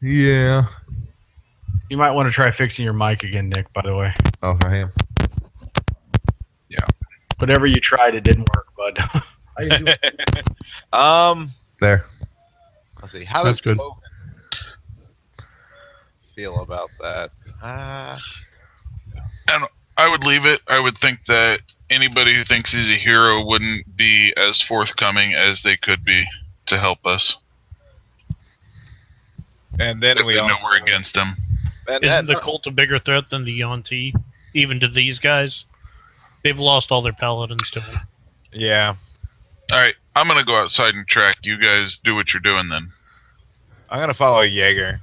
Yeah. You might want to try fixing your mic again, Nick, by the way. Oh, I am. Whatever you tried, it didn't work, bud. How you doing? There. Let's see. How That's does good. Coven feel about that? And I would leave it. I would think that anybody who thinks he's a hero wouldn't be as forthcoming as they could be to help us. And then If we they know also we're against him. Isn't the cult a bigger threat than the Yuan-Ti, even to these guys? They've lost all their paladins to them. Yeah, All right, I'm gonna go outside and track. You guys do what you're doing then. I'm gonna follow Jaeger.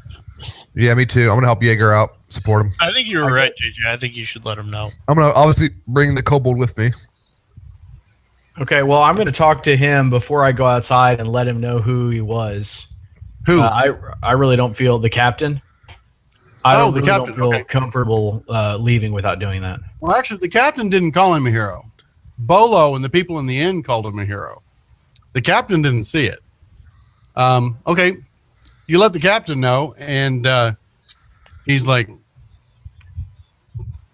Yeah, me too. I'm gonna help Jaeger out, support him. I think you were right, JJ. I think you should let him know. I'm gonna obviously bring the kobold with me. Okay, well, I'm going to talk to him before I go outside and let him know who he was. Who? I really don't feel the captain. The captain, don't feel okay. comfortable leaving without doing that. Well, actually, the captain didn't call him a hero. Bolo and the people in the inn called him a hero. The captain didn't see it. Okay, you let the captain know, and he's like,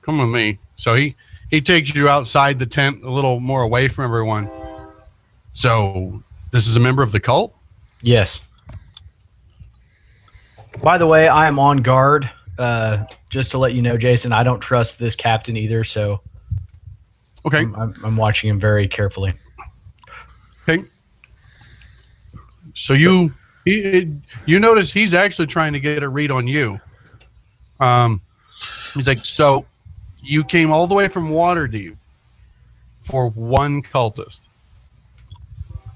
"Come with me." So he takes you outside the tent, a little more away from everyone. So this is a member of the cult? Yes. By the way, I am on guard. Just to let you know, Jason, I don't trust this captain either, so Okay. I'm watching him very carefully. Okay. So you notice he's actually trying to get a read on you. He's like, so you came all the way from Waterdeep for one cultist.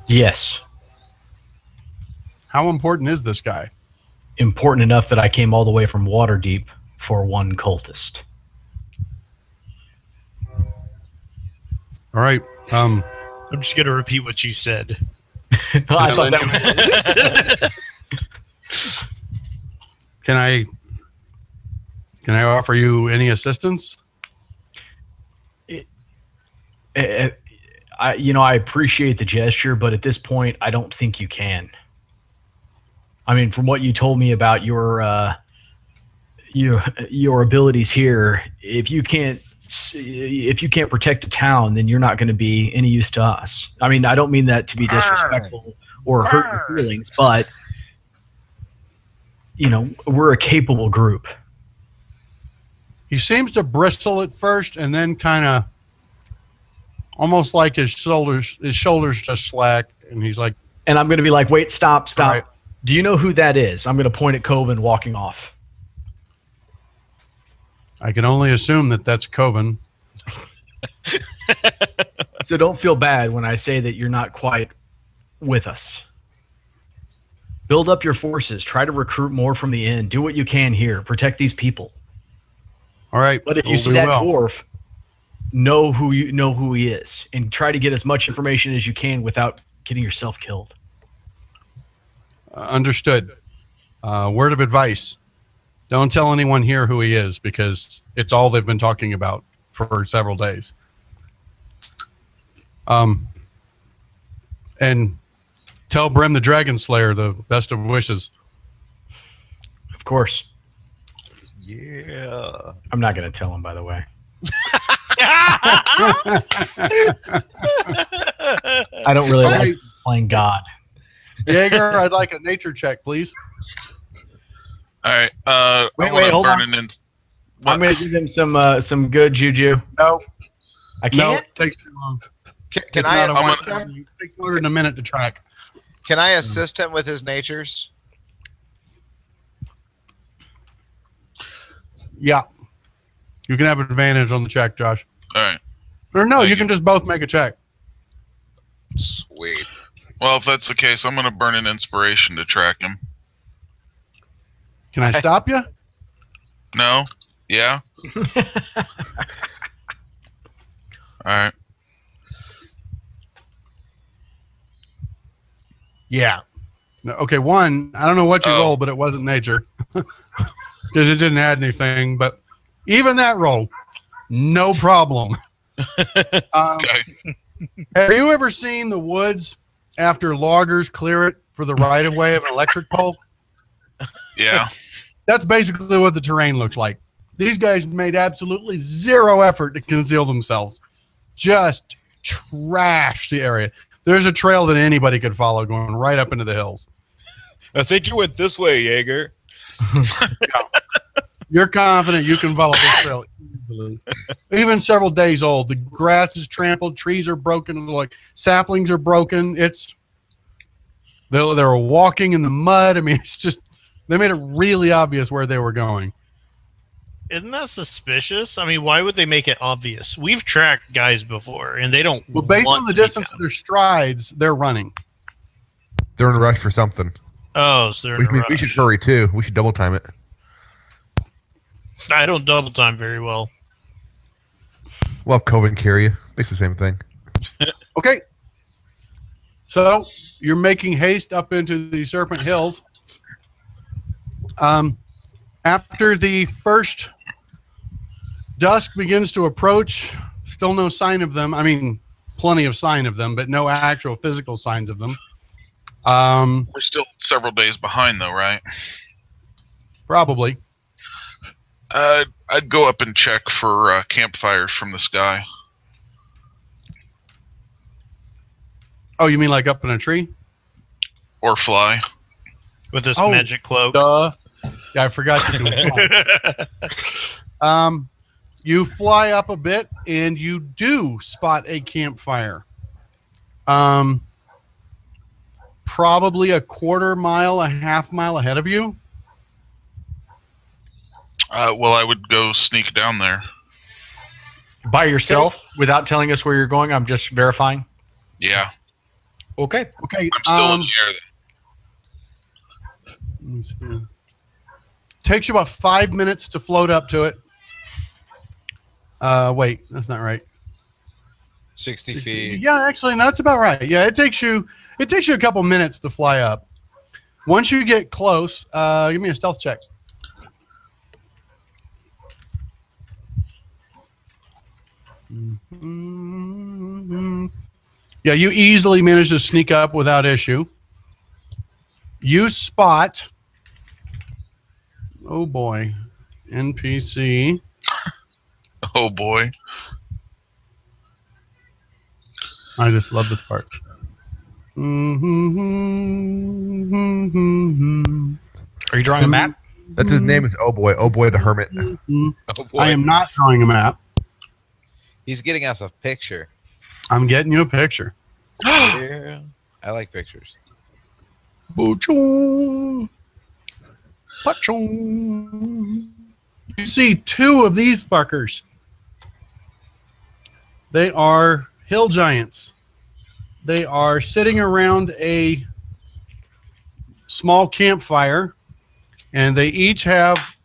Yes. How important is this guy? Important enough that I came all the way from Waterdeep for one cultist. All right. I'm just going to repeat what you said. I thought that was Can I offer you any assistance? I appreciate the gesture, but at this point, I don't think you can. I mean, from what you told me about your abilities here, if you can't protect a town, then you're not going to be any use to us. I mean, I don't mean that to be disrespectful or hurt your feelings, but we're a capable group. He seems to bristle at first and then kind of almost like his shoulders just slack, and he's like, and I'm going to be like, wait, stop. Right. Do you know who that is? I'm going to point at Coven walking off. I can only assume that that's Coven. So don't feel bad when I say that you're not quite with us. Build up your forces. Try to recruit more from the inn. Do what you can here. Protect these people. All right. But if you see that dwarf, know who he is, and try to get as much information as you can without getting yourself killed. Understood. Word of advice: don't tell anyone here who he is, because it's all they've been talking about for several days. And tell Brim the Dragon Slayer the best of wishes. Of course. Yeah. I'm not going to tell him, by the way. I don't really like playing God. Jaeger, I'd like a nature check, please. All right. Wait, hold on. I'm going to give him some good juju. No. I No, can't? it takes too long. Can I It's not a assist one- him? It takes longer than a minute to track. Can I assist him with his natures? Yeah. You can have advantage on the check, Josh. All right. Or no, Thank you you. can just both make a check. Sweet. Well, if that's the case, I'm going to burn an inspiration to track him. Can I stop you? No? Yeah? All right. Yeah. No, okay, one, I don't know what you Oh. rolled, but it wasn't nature. Because it didn't add anything. But even that roll, no problem. Okay. Have you ever seen the woods after loggers clear it for the right-of-way of an electric pole? Yeah. That's basically what the terrain looks like. These guys made absolutely zero effort to conceal themselves. Just trash the area. There's a trail that anybody could follow going right up into the hills. I think you went this way, Jaeger. You're confident you can follow this trail easily. Even several days old. The grass is trampled, trees are broken, like saplings are broken. They're walking in the mud. I mean, it's just, they made it really obvious where they were going. Isn't that suspicious? I mean, why would they make it obvious? We've tracked guys before, and they don't. Well, based want on the to be distance of found. their strides, they're running. They're in a rush for something. Oh, so they're in a We should rush. hurry too. We should double time it. I don't double time very well. We'll have Coven carry you. Makes the same thing. Okay. So you're making haste up into the Serpent Hills. After the first dusk begins to approach, still no sign of them. I mean, plenty of sign of them, but no actual physical signs of them. We're still several days behind, though, right? Probably. I'd go up and check for campfires from the sky. Oh, you mean like up in a tree? Or fly. With this Oh, magic cloak. Duh. Yeah, I forgot you can fly. You fly up a bit, and you do spot a campfire. Probably a quarter mile, a half mile ahead of you. Well, I would go sneak down there. By yourself, without telling us where you're going? I'm just verifying. Yeah. Okay. Okay. I'm still in the air. Let me see. Takes you about 5 minutes to float up to it. Wait, that's not right. 60 feet. Yeah, actually, that's about right. Yeah, it takes you a couple minutes to fly up. Once you get close, give me a stealth check. Yeah, you easily manage to sneak up without issue. You spot, oh boy, NPC. Oh, boy. I just love this part. Are you drawing a map? That's his name is Oh Boy. Oh Boy the Hermit. Oh boy. I am not drawing a map. He's getting us a picture. I'm getting you a picture. Yeah. I like pictures. Boom. Pachong. You see two of these fuckers. They are hill giants. They are sitting around a small campfire, and they each have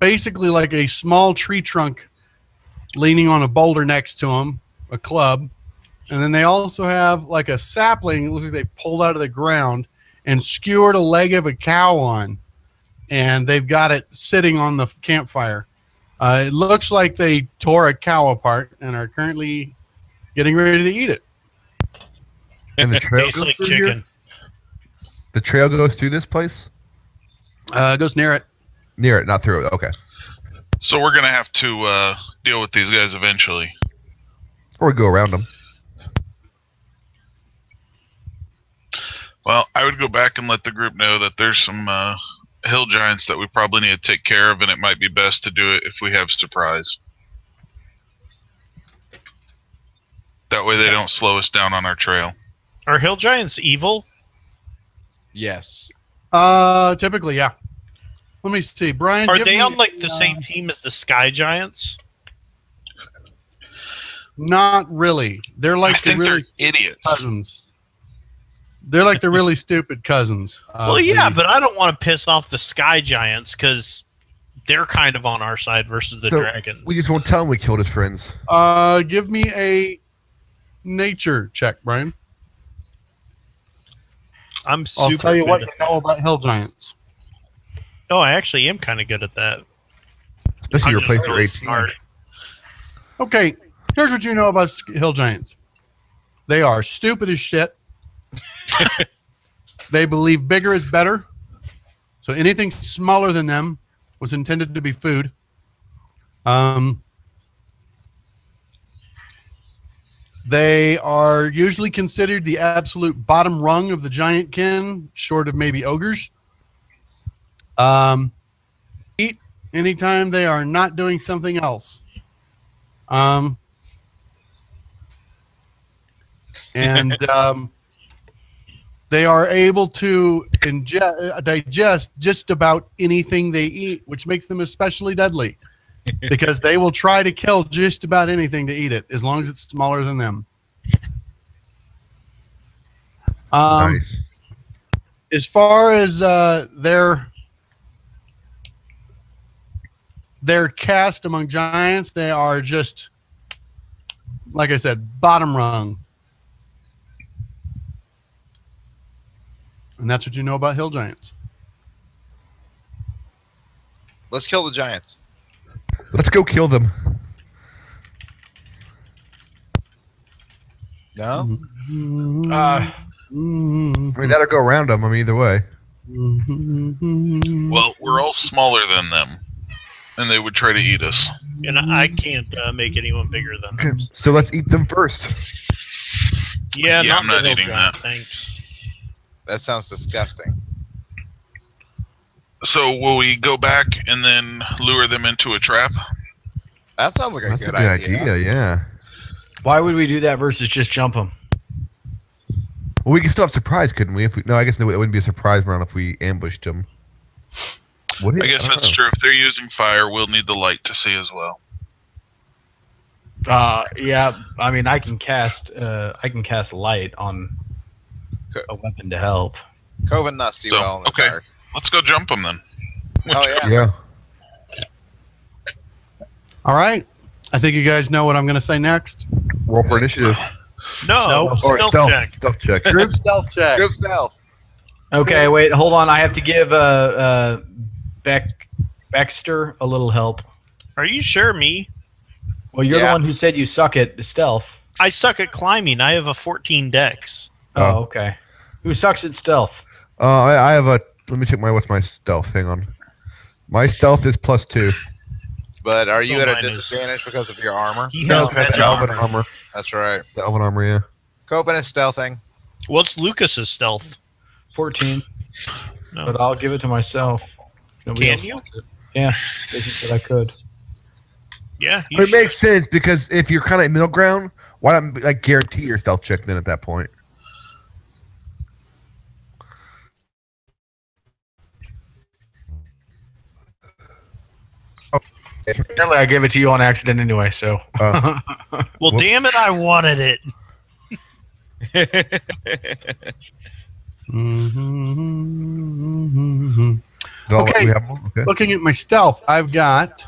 basically like a small tree trunk leaning on a boulder next to them, a club. And then they also have like a sapling, looks like they pulled out of the ground and skewered a leg of a cow on. And they've got it sitting on the campfire. It looks like they tore a cow apart and are currently getting ready to eat it. And the trail Tastes goes like through chicken. here? The trail goes through this place? It goes near it. Near it, not through it. Okay. So we're gonna have to deal with these guys eventually. Or go around them. Well, I would go back and let the group know that there's some hill giants that we probably need to take care of, and it might be best to do it if we have surprise. That way they don't slow us down on our trail. Are hill giants evil? Yes. Typically, yeah. Let me see, Brian. Are give they me on like the same team as the sky giants? Not really. They're I like the think really they're idiots. cousins. They're like the really stupid cousins. Well, yeah, but I don't want to piss off the sky giants because they're kind of on our side versus the So, dragons. We just won't tell him we killed his friends. Give me a nature check, Brian. I'm I'll super tell you what good you at know about hill giants. that. Oh, I actually am kind of good at that. Especially I'm your just place really 18. smart. Okay, here's what you know about hill giants. They are stupid as shit. They believe bigger is better. So anything smaller than them was intended to be food. They are usually considered the absolute bottom rung of the giant kin, short of maybe ogres. Eat anytime they are not doing something else. They are able to digest just about anything they eat, which makes them especially deadly because they will try to kill just about anything to eat it as long as it's smaller than them. Nice. As far as their caste among giants, they are just, like I said, bottom rung. And that's what you know about hill giants. Let's kill the giants. Let's go kill them. No? I mean, that'll go around them. I mean, either way. Well, we're all smaller than them, and they would try to eat us. And I can't make anyone bigger than Okay, them. so let's eat them first. Yeah, Yeah, I'm not the hill eating giant, that. Thanks. That sounds disgusting. So will we go back and then lure them into a trap? That sounds like a That's good a good idea. Yeah. Why would we do that versus just jump them? Well, we can still have surprise, couldn't we? If we no, I guess no, it wouldn't be a surprise round if we ambushed them. Would it? I guess that's don't know. true. If they're using fire, we'll need the light to see as well. Yeah. I mean, I can cast light on a weapon to help. Coven not see So, well in the okay. dark. Let's go jump them then. Oh, yeah. Yeah. All right. I think you guys know what I'm going to say next. Roll for initiative. No, Nope. Or stealth stealth. check. Stealth check. Group stealth check. Group stealth. Okay, wait, hold on. I have to give Baxter a little help. Are you sure, me? Well, you're Yeah. the one who said you suck at stealth. I suck at climbing. I have a 14 dex. Oh, okay. Who sucks at stealth? I have a. Let me check what's my stealth. Hang on. My stealth is +2. But are you So at a mine is- disadvantage because of your armor? He No, has it's got red the elven armor. armor. That's right. The elven armor, yeah. Coven is stealthing. What's Lucas's stealth? 14. No. But I'll give it to myself. Nobody Can else you? wants it. Yeah, Jason said I could. Yeah, you But it should. makes sense because if you're kind of in middle ground, why not like guarantee your stealth check then at that point? Apparently, I gave it to you on accident anyway, so. Uh, Well, Whoops. damn it, I wanted it. Mm-hmm. So Okay. we have one? Okay. Looking at my stealth, I've got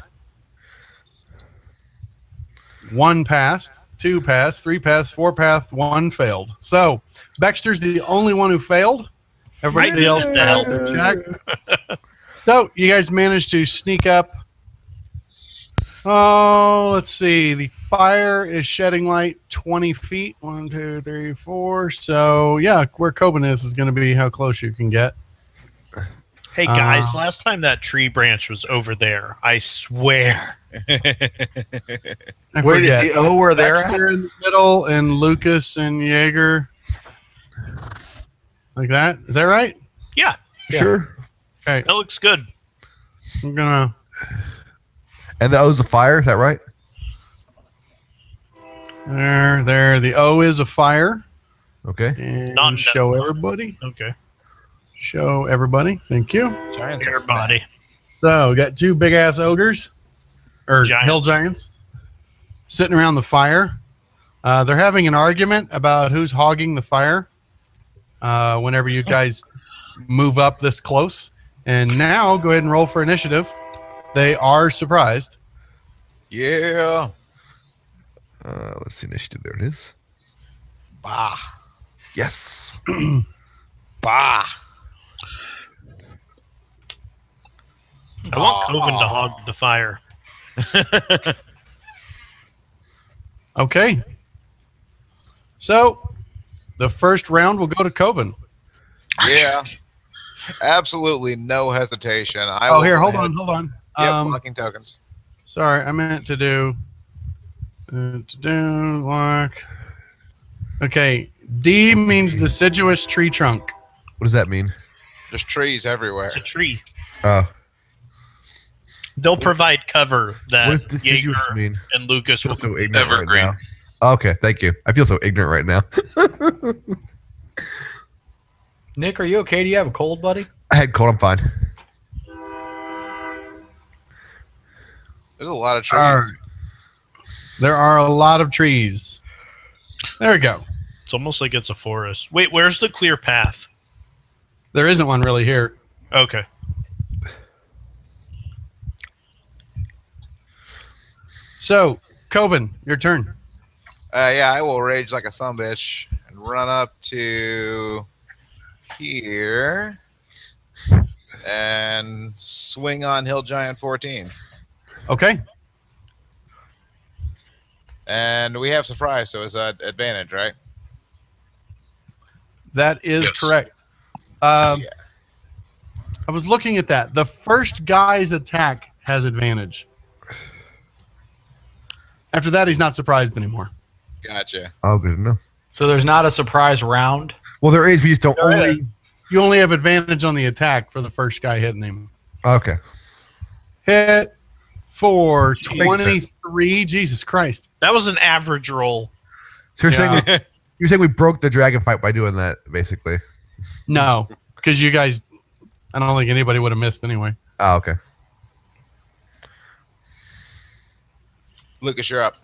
1 passed, 2 passed, 3 passed, 4 passed, 1 failed. So Baxter's the only one who failed. Everybody else passed their check. So you guys managed to sneak up. Oh, let's see. The fire is shedding light 20 feet. 1, 2, 3, 4. So yeah, where Coven is going to be how close you can get. Hey guys, last time that tree branch was over there, I swear. I Where forget. did where they're at? Baxter in the middle and Lucas and Jaeger. Like that? Is that right? Yeah, Sure. Okay. that looks good. I'm gonna. And the O's a fire. Is that right? There. The O is a fire. Okay. And Not- show everybody. Okay. Show everybody. Thank you. Giants are Everybody. So we got 2 big ass ogres or Giants. hill giants sitting around the fire. They're having an argument about who's hogging the fire. Whenever you guys move up this close, and now go ahead and roll for initiative. They are surprised. Yeah. Let's see initiative. There it is. Bah. Yes. Bah. I want Coven to hog the fire. Okay. So the first round will go to Coven. Yeah. Absolutely no hesitation. Oh, here, hold on. Yep, blocking tokens. Sorry, I meant to do lock. Okay, D means deciduous tree trunk. What does that mean? There's trees everywhere. It's a tree. Oh. They'll provide cover that What does deciduous Jaeger mean? and Lucas I will. feel so ignorant Evergreen. right now. Okay, thank you. I feel so ignorant right now. Nick, are you okay? Do you have a cold, buddy? I had cold. I'm fine. There's a lot of trees. There are a lot of trees. There we go. It's almost like it's a forest. Wait, where's the clear path? There isn't one really here. Okay. So, Coven, your turn. Yeah, I will rage like a sumbitch and run up to here and swing on Hill Giant 14. Okay. And we have surprise, so it's an advantage, right? That is Yes. correct. Yeah. I was looking at that. The first guy's attack has advantage. After that, he's not surprised anymore. Gotcha. Oh, good to know. So there's not a surprise round. Well, there is. We just don't There only. You only have advantage on the attack for the first guy hitting him. Okay. Hit for Makes sense. 23. Jesus Christ. That was an average roll. So Yeah. you're saying we broke the dragon fight by doing that, basically. No, because you guys, I don't think anybody would have missed anyway. Oh, okay. Lucas, you're up.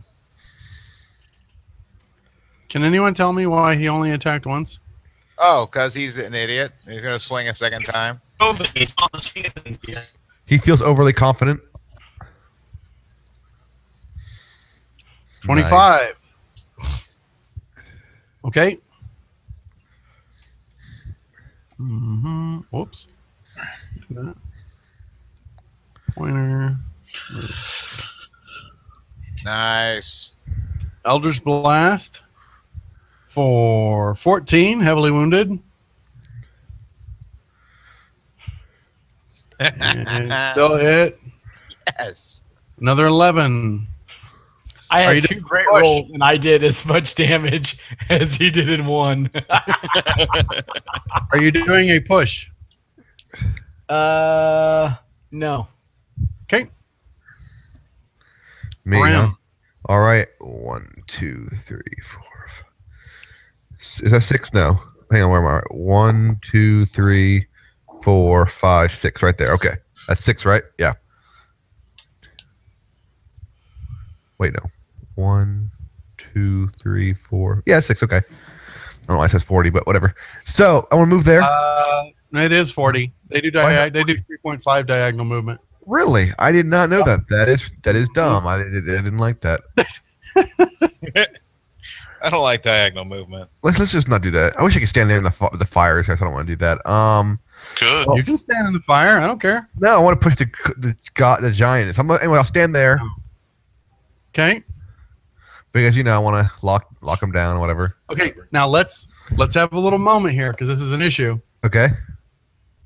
Can anyone tell me why he only attacked once? Oh, because he's an idiot. He's going to swing a second time. Coven, he's on the field. Yeah. He feels overly confident. 25. Okay. Whoops. Pointer. Nice. Eldritch Blast for 14, heavily wounded. And still hit. Yes. Another 11. I Are you had 2 doing great push? rolls, and I did as much damage as he did in one. Are you doing a push? No. Okay. Me, Bram. huh? All right. 1, 2, 3, 4, 5. Is that 6? No. Hang on. Where am I? 1, 2, 3, 4, 5, 6. Right there. Okay. That's 6, right? Yeah. Wait, no. 1, 2, 3, 4. Yeah, 6. Okay. don't know why it says 40, but whatever. So I want to move there. It is 40. They do they do 3.5 diagonal movement. Really? I did not know that. That is dumb. I didn't like that. I don't like diagonal movement. Let's just not do that. I wish I could stand there in the fires. I don't want to do that. Good. You can stand in the fire. I don't care. No, I want to push the giant. Anyway, I'll stand there Okay. because I want to lock them down or whatever. Okay. Now let's have a little moment here because this is an issue. Okay.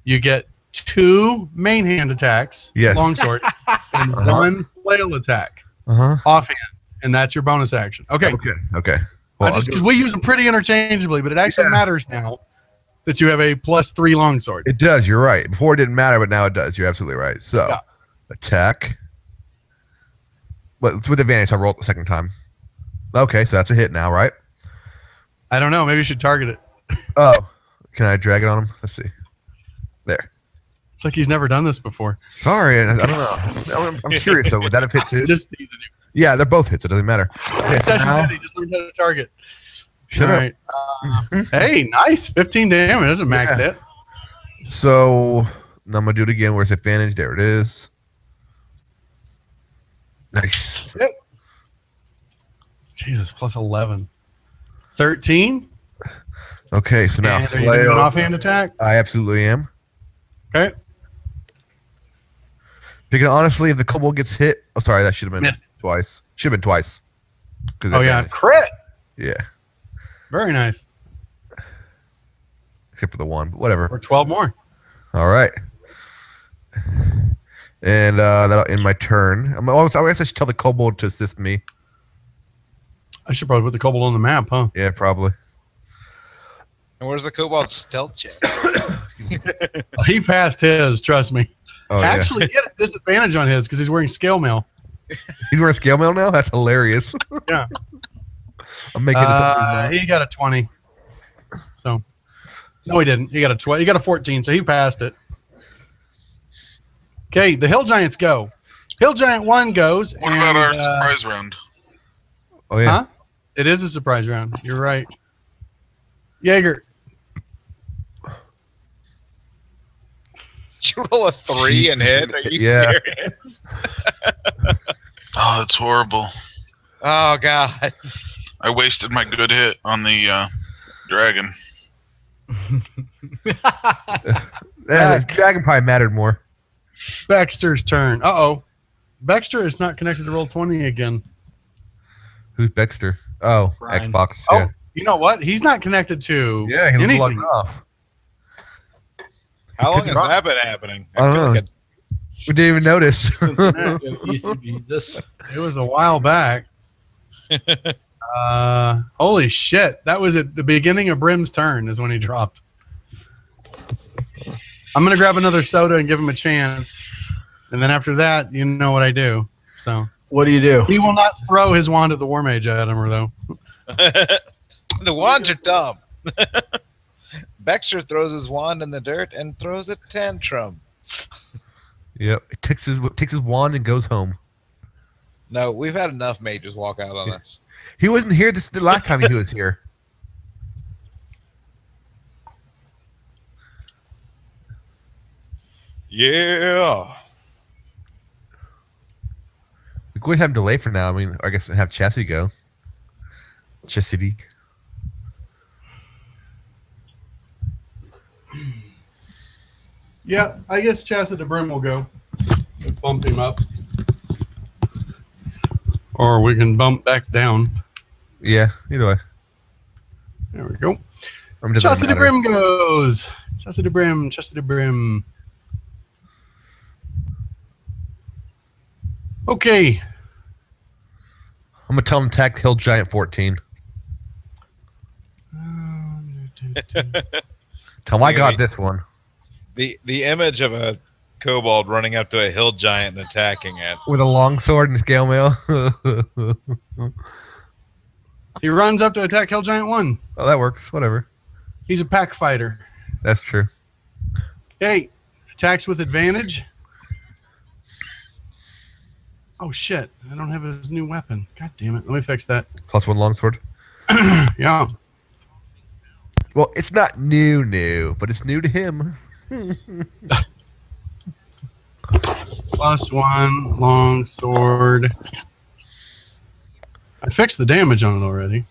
You get 2 main hand attacks, Yes. longsword, and 1 flail attack offhand, and that's your bonus action. Okay. Okay. Well, Because we use them pretty interchangeably, but it actually matters now that you have a +3 longsword. it does. You're right. Before it didn't matter, but now it does. You're absolutely right. So, attack. But it's with advantage. I rolled the second time. Okay, so that's a hit now, right? I don't know. Maybe you should target it. Oh, can I drag it on him? Let's see. There. It's like he's never done this before. Sorry, I don't know. I'm curious though. Would that have hit too? Just teasing you. Yeah, they're both hits. It doesn't matter. Okay, so Session's now, hit. He just learned how to target. shut All up. right. Hey, nice. 15 damage. That's a max hit. So now I'm gonna do it again. Where's advantage? There it is. Nice. Jesus, +11. 13. Okay, so now And are you doing an flail. offhand attack? I absolutely am. Okay. Because honestly, if the kobold gets hit, oh sorry, that should have been Miss. twice. Should have been twice. Oh, yeah. advantage. Crit. Yeah. Very nice. Except for the one, but whatever. Or 12 more. All right. And that'll end my turn. I guess I should tell the kobold to assist me. I should probably put the kobold on the map, huh? Yeah, probably. And where's the kobold stealth check? He passed his, trust me. Oh, Actually, he had a disadvantage on his because he's wearing scale mail. yeah. He's wearing scale mail now? That's hilarious. Yeah. I'm making this up. He got a 20. So, no, he didn't. He got a 12. He got a 14, so he passed it. Okay, the Hill Giants go. Hill Giant 1 goes. What about our surprise round? Oh, yeah. Huh? It is a surprise round. You're right. Jaeger. Did you roll a 3 and hit? Are you Yeah. serious? Oh, it's horrible. Oh God. I wasted my good hit on the dragon. Yeah, the dragon probably mattered more. Baxter's turn. Uh-oh. Baxter is not connected to Roll20 again. Who's Baxter? Oh, Brian. Xbox. Oh, Yeah, you know what? He's not connected to yeah he was anything. logged off. How long took has it- that been happening? I don't feel know. like We didn't even notice. It used to be this. It was a while back. Holy shit. That was at the beginning of Brim's turn is when he dropped. I'm going to grab another soda and give him a chance. And then after that, you know what I do. So What do you do? he will not throw his wand of the War Mage at him, though. the wands are dumb. Baxter throws his wand in the dirt and throws a tantrum. Yep. It takes his wand and goes home. No, we've had enough mages walk out on us. He wasn't here the last time he was here. Yeah. We could always have him delay for now. I mean, I guess have Chassis go. Chassis. Yeah, I guess Chastity to Brim will go. We'll bump him up. Or we can bump back down. Yeah, either way. There we go. I mean, it doesn't Chastity matter. Brim goes. Chastity Brim, Chastity Brim. Okay. I'm gonna tell him attack Hill Giant 14. Tell him I got this one. The image of a kobold running up to a hill giant and attacking it. With a long sword and scale mail. He runs up to attack Hill Giant 1. Oh, that works. Whatever. He's a pack fighter. That's true. Okay. Attacks with advantage. Oh, shit. I don't have his new weapon. God damn it. Let me fix that. +1 longsword. Yeah. Well, it's not new, but it's new to him. +1 long sword. I fixed the damage on it already.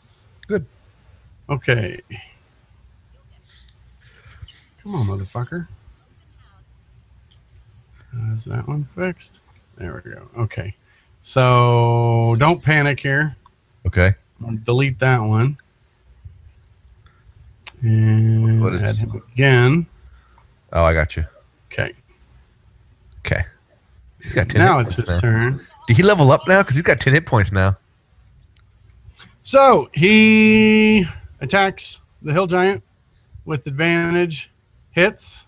Good. Okay. Come on, motherfucker. Is that one fixed? There we go. Okay. So don't panic here. Okay. I'll delete that one. And What is- add him again. Oh, I got you. Okay. Okay. He's got 10 Now hit it's points his now. turn. Did he level up now? Because he's got 10 hit points now. So he attacks the hill giant with advantage. Hits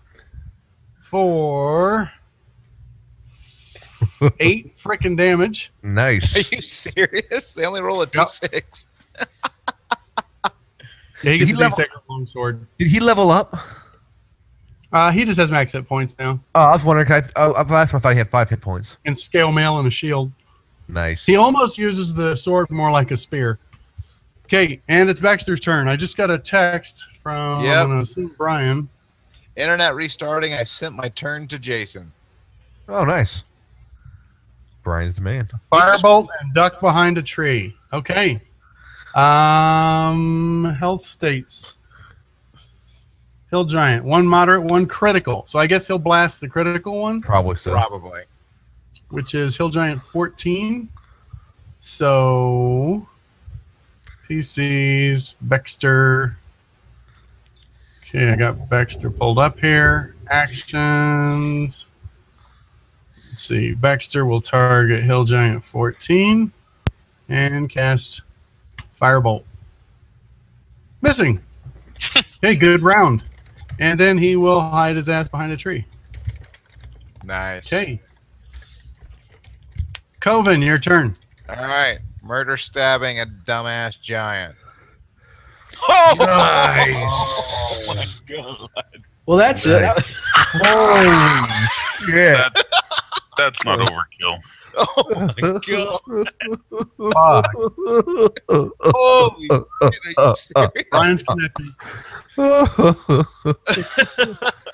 for 8 freaking damage. Nice. Are you serious? They only roll a d6. Yeah, he Did gets he a level- D6 long sword. Did he level up? He just has max hit points now. Oh, I was wondering. Last time I thought he had 5 hit points. And scale mail and a shield. Nice. He almost uses the sword more like a spear. Okay, and it's Baxter's turn. I just got a text from Yep. I'm gonna assume Brian. Internet restarting. I sent my turn to Jason. Oh, nice. Brian's the man. Firebolt and duck behind a tree. Okay. Health states. Hill giant. 1 moderate, 1 critical. So I guess he'll blast the critical one, Probably so. Probably. which is Hill giant 14. So PCs, Baxter. Okay, I got Baxter pulled up here. Actions. Let's see. Baxter will target Hill Giant 14 and cast Firebolt. Missing. Okay, good round. And then he will hide his ass behind a tree. Nice. Okay. Coven, your turn. All right. Murder stabbing a dumbass giant. Nice. Oh my god. Well, that's Nice. it. Holy shit. That's not overkill. Oh my god. Fuck. Holy shit, are you serious? Brian's connected.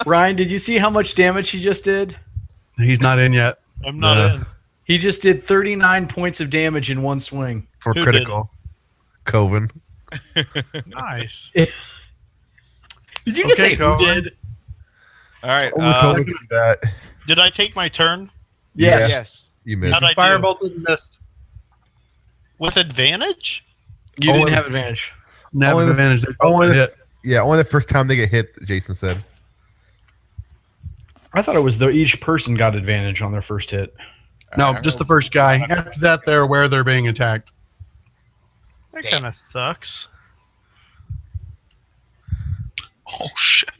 Ryan, did you see how much damage he just did? He's not in yet. I'm not Yeah. in. He just did 39 points of damage in one swing. For Who critical. Coven. Nice. Did you just Okay, say who Coven. did? All right. Only Coven can do that. Did I take my turn Yes. Yes. You missed. How'd I do? Firebolted and missed. with advantage? You Oh, didn't and- have advantage. Nav Only the- advantage. They only both the- hit. Yeah, only the first time they get hit, Jason said. I thought it was each person got advantage on their first hit. No, just the first guy. After that, they're aware they're being attacked. That Damn. kind of sucks. Oh shit!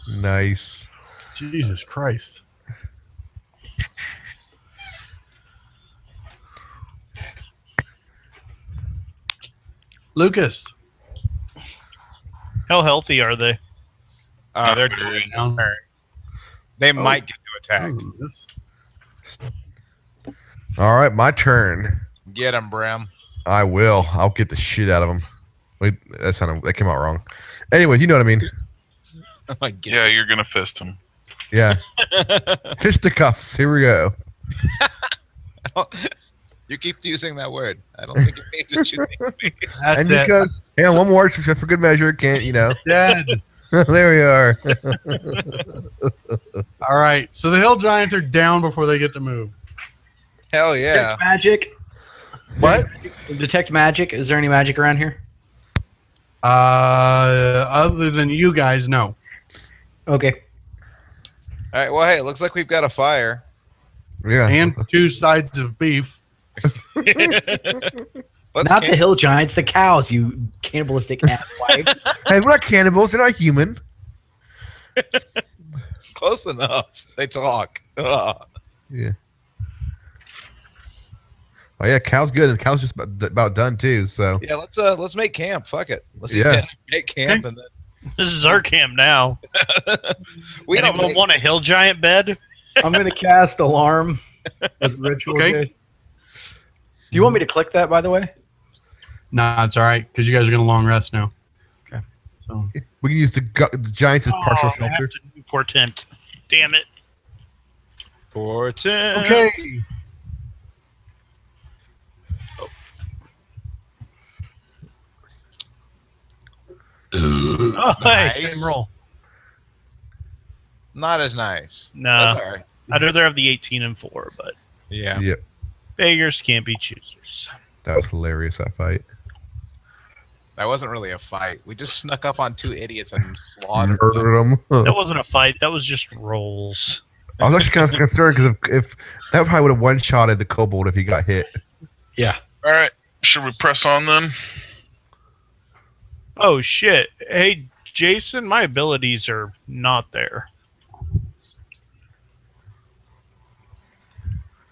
Nice. Jesus Christ. Lucas. How healthy are they? They're Very- doing turn. They might get to attack. This. All right, my turn. Get him, Bram. I will. I'll get the shit out of him. Wait, that came out wrong. Anyways, you know what I mean. Oh my god. Yeah, you're gonna fist him. Yeah. Fisticuffs. Here we go. You keep using that word. I don't think it means what you think it means. That's and it. because, hang on, one more just for good measure. Can't, you know. Dead. There we are. All right. So the hill giants are down before they get to move. Hell yeah. Detect magic. What? Detect magic. Is there any magic around here? Other than you guys, no. Okay. All right. Well, hey, it looks like we've got a fire. Yeah. And 2 sides of beef. Let's Not camp. the hill giants, the cows, you cannibalistic asswipe. Hey, we're not cannibals. They're not human. Close enough. They talk. Ugh. Yeah. Oh yeah, cow's good, and cow's just about done too. So Yeah, let's make camp. Fuck it. Let's Yeah. make camp and then This is our camp now. we don't Anyone make, want a hill giant bed? I'm going to cast Alarm as a ritual. Okay. Guys. Do you want me to click that, by the way? Nah, it's all right because you guys are going to long rest now. Okay. So We can use the giants as partial I have shelter. to do portent. Damn it. Portent. okay. Oh, hey, Nice. same roll. Not as nice. Nah. That's all right. I'd rather have the 18 and 4, but Yeah. Yep, beggars can't be choosers. that was hilarious. That fight. That wasn't really a fight. We just snuck up on 2 idiots and slaughtered them. Murdered him. That wasn't a fight. That was just rolls. I was actually kind of concerned because if that probably would have one-shotted the kobold if he got hit. Yeah. All right. Should we press on then? Oh, shit. Hey, Jason, my abilities are not there.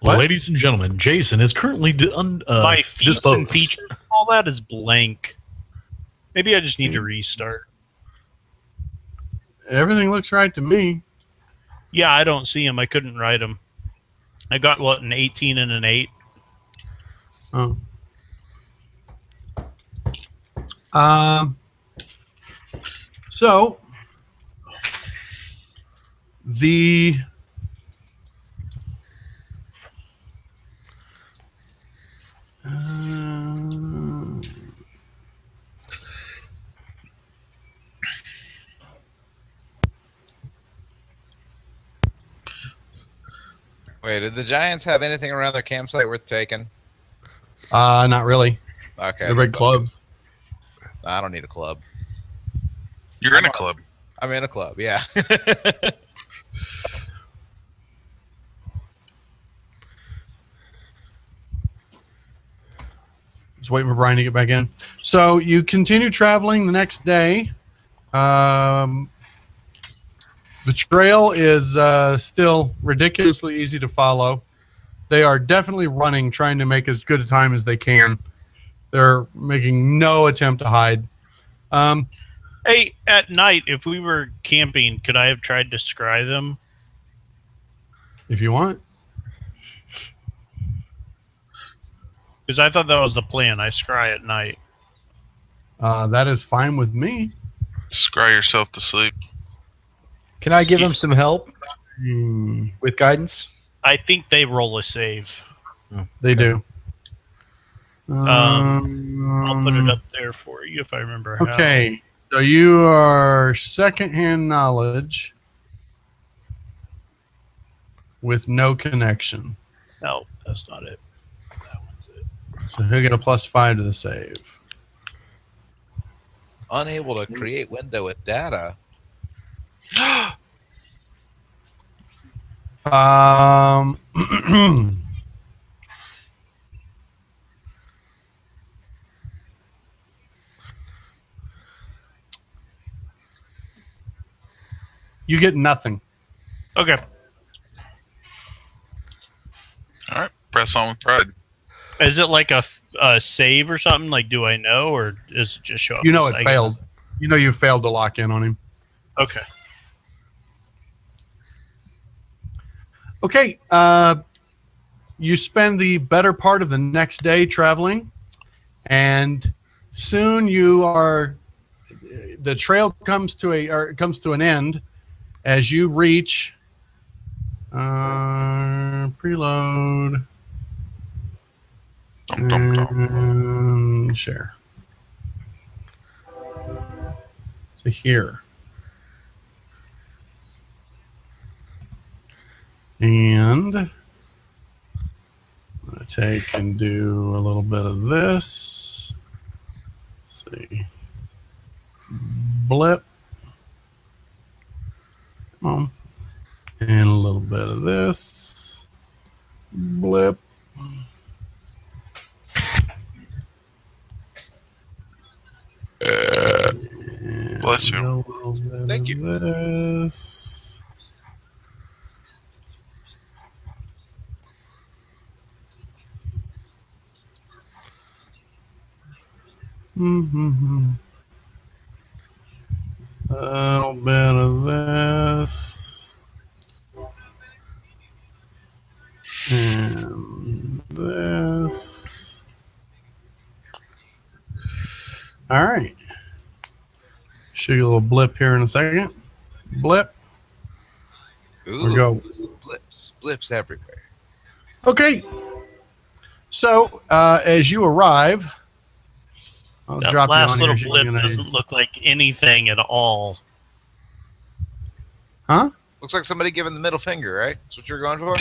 What? Ladies and gentlemen, Jason is currently My feats and disposed. features, all that is blank. Maybe I just need to restart. Everything looks right to me. Yeah, I don't see him. I couldn't write him. I got, what, an 18 and an 8? Oh. So the Wait, did the Giants have anything around their campsite worth taking? not really. Okay. They're big clubs. I don't need a club. You're in a club. I'm in a club, yeah. Just waiting for Brian to get back in. So you continue traveling the next day. The trail is still ridiculously easy to follow. They are definitely running, trying to make as good a time as they can. They're making no attempt to hide. Hey, at night, if we were camping, could I have tried to scry them? If you want. Because I thought that was the plan. I scry at night. That is fine with me. Scry yourself to sleep. Can I give him some help Hmm, with guidance? I think they roll a save. they do. I'll put it up there for you if I remember how. Okay. So you are secondhand knowledge with no connection. No, that's not it. That one's it. So he'll get a +5 to the save. Unable to create window with data. You get nothing. Okay. All right. Press on with pride. Is it like a save or something? Like, do I know, or does it just show up? You know as it I- failed. You know you failed to lock in on him. Okay. Okay. You spend the better part of the next day traveling, and soon you are. The trail comes to an end as you reach. Preload. Dum, dum, dum. And share. So here. And I'm going to take and do a little bit of this. Let's see. Blip. Come on. And a little bit of this. Blip. And Bless you. a little bit Thank of you. This. Mm-hmm. A little bit of this. And this. All right. Show you a little blip here in a second. Blip. Ooh, We go. blips everywhere. Okay. So as you arrive, I'll That drop last you on little here. blip doesn't look like anything at all. Huh? Looks like somebody giving the middle finger, right? That's what you're going for?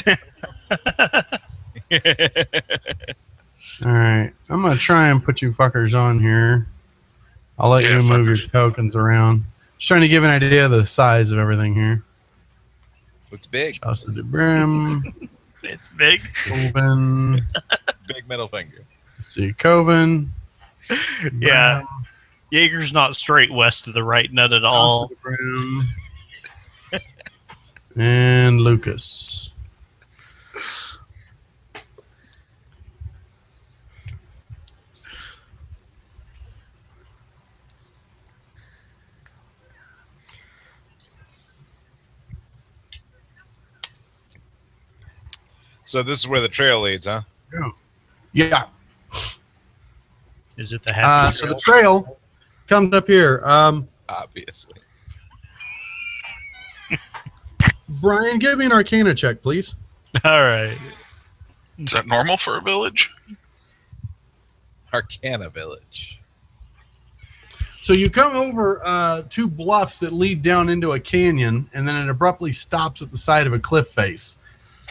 All right. I'm going to try and put you fuckers on here. I'll let Yeah, you move your fuckers. tokens around. Just trying to give an idea of the size of everything here. Looks big. Shasta de Brim, It's big. Coven. Big middle finger. Let's see, Coven. Yeah. Jaeger's not straight west of the right nut at all. Shasta de Brim. And Lucas. So this is where the trail leads, huh? Yeah. Is it the happy So the trail comes up here. Obviously. Brian, give me an Arcana check, please. All right. Is that normal for a village? Arcana Village. So you come over two bluffs that lead down into a canyon, and then it abruptly stops at the side of a cliff face.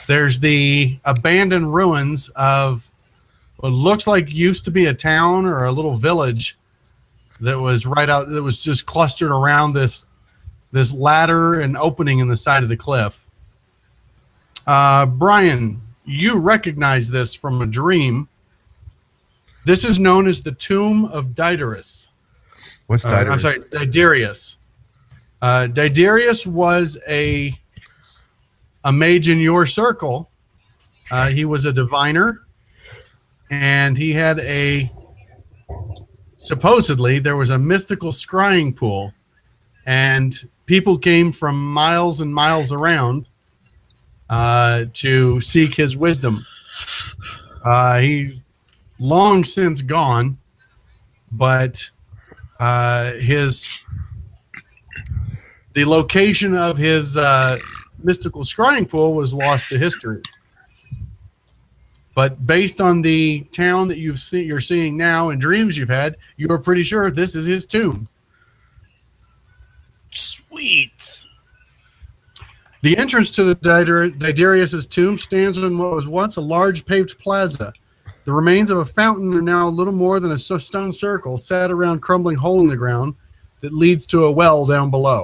There's the abandoned ruins of what looks like used to be a town or a little village that was right out, that was just clustered around this ladder and opening in the side of the cliff. Brian, you recognize this from a dream. This is known as the Tomb of Diderus. What's that? I'm sorry, Diderius. Diderius was a mage in your circle. He was a diviner, and he had supposedly there was a mystical scrying pool, and people came from miles and miles around to seek his wisdom. He's long since gone, but the location of his mystical scrying pool was lost to history. But based on the town that you're seeing now and dreams you've had, you are pretty sure this is his tomb. Sweet. The entrance to the Diderius' tomb stands on what was once a large paved plaza. The remains of a fountain are now little more than a stone circle set around a crumbling hole in the ground that leads to a well down below.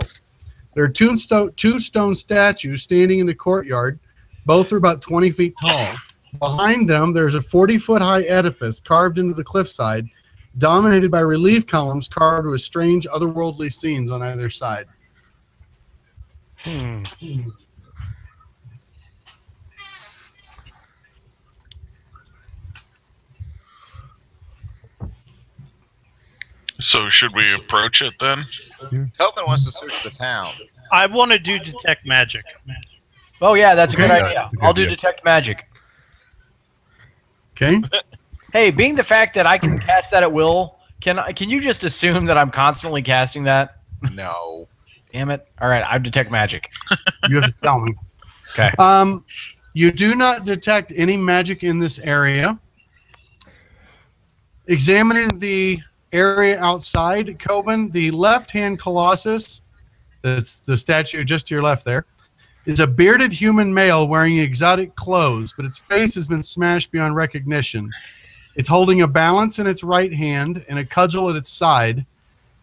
There are two stone statues standing in the courtyard. Both are about 20 feet tall. Behind them, there's a 40-foot-high edifice carved into the cliffside, dominated by relief columns carved with strange otherworldly scenes on either side. So should we approach it then? Kelvin wants to search the town. I want to do detect magic. Oh yeah, that's a good Okay. idea. That's a good I'll do idea. detect magic. Okay? Hey, being the fact that I can cast that at will, can you just assume that I'm constantly casting that? No. Damn it! All right, I detect magic. You have to tell me. Okay. You do not detect any magic in this area. Examining the area outside, Coven, the left-hand Colossus, that's the statue just to your left there, is a bearded human male wearing exotic clothes, but its face has been smashed beyond recognition. It's holding a balance in its right hand and a cudgel at its side,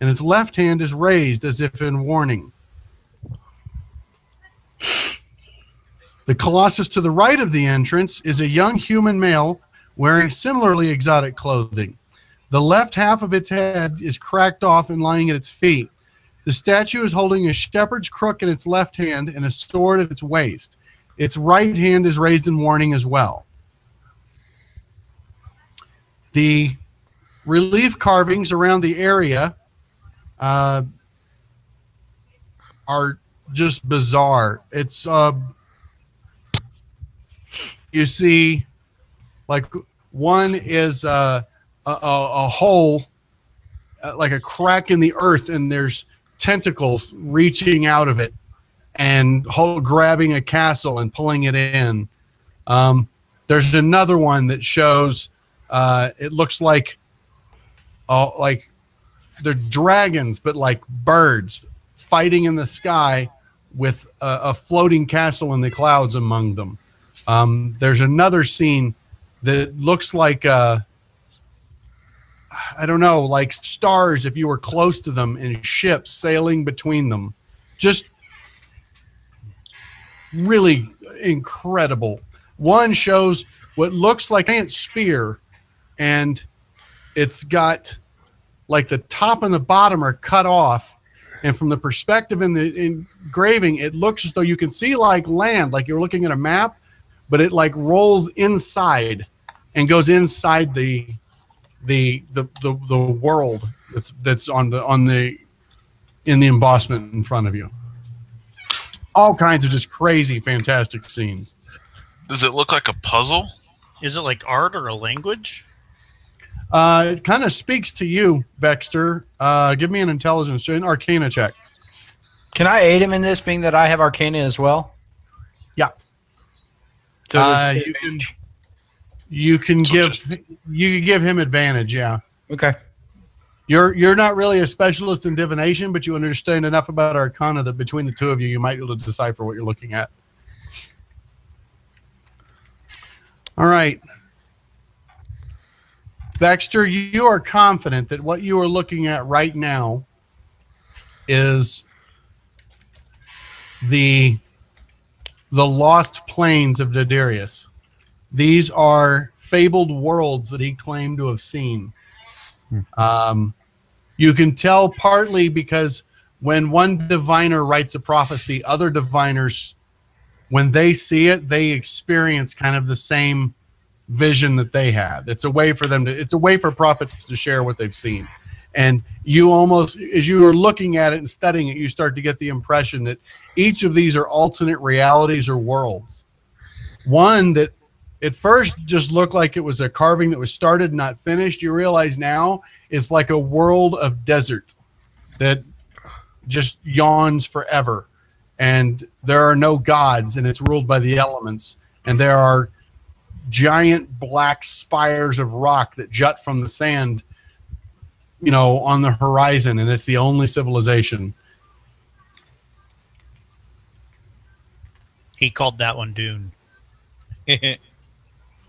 and its left hand is raised as if in warning. The Colossus to the right of the entrance is a young human male wearing similarly exotic clothing. The left half of its head is cracked off and lying at its feet. The statue is holding a shepherd's crook in its left hand and a sword at its waist. Its right hand is raised in warning as well. The relief carvings around the area are just bizarre. It's you see, like one is a hole, like a crack in the earth, and there's tentacles reaching out of it and grabbing a castle and pulling it in. There's another one that shows it looks like they're dragons, but like birds fighting in the sky with a floating castle in the clouds among them. There's another scene that looks like I don't know, like stars if you were close to them, and ships sailing between them. Just really incredible. One shows what looks like a giant sphere, and it's got like the top and the bottom are cut off, and from the perspective in the engraving, it looks as though you can see like land, like you're looking at a map, but it like rolls inside and goes inside the world that's in the embossment in front of you. All kinds of just crazy, fantastic scenes. Does it look like a puzzle? Is it like art or a language? It kind of speaks to you, Baxter. Give me an intelligence, an arcana check. Can I aid him in this, being that I have Arcana as well? Yeah. So you can give him advantage. Yeah. okay. You're not really a specialist in divination, but you understand enough about arcana that between the two of you, you might be able to decipher what you're looking at. All right. Baxter, you are confident that what you are looking at right now is the lost plains of Dodarius. These are fabled worlds that he claimed to have seen. You can tell partly because when one diviner writes a prophecy, other diviners, when they see it, they experience kind of the same vision that they had. It's a way for prophets to share what they've seen. And you almost, as you are looking at it and studying it, you start to get the impression that each of these are alternate realities or worlds. One that at first just looked like it was a carving that was started, not finished. You realize now it's like a world of desert that just yawns forever. And there are no gods, and it's ruled by the elements. And there are giant black spires of rock that jut from the sand, on the horizon, and it's the only civilization. He called that one Dune. I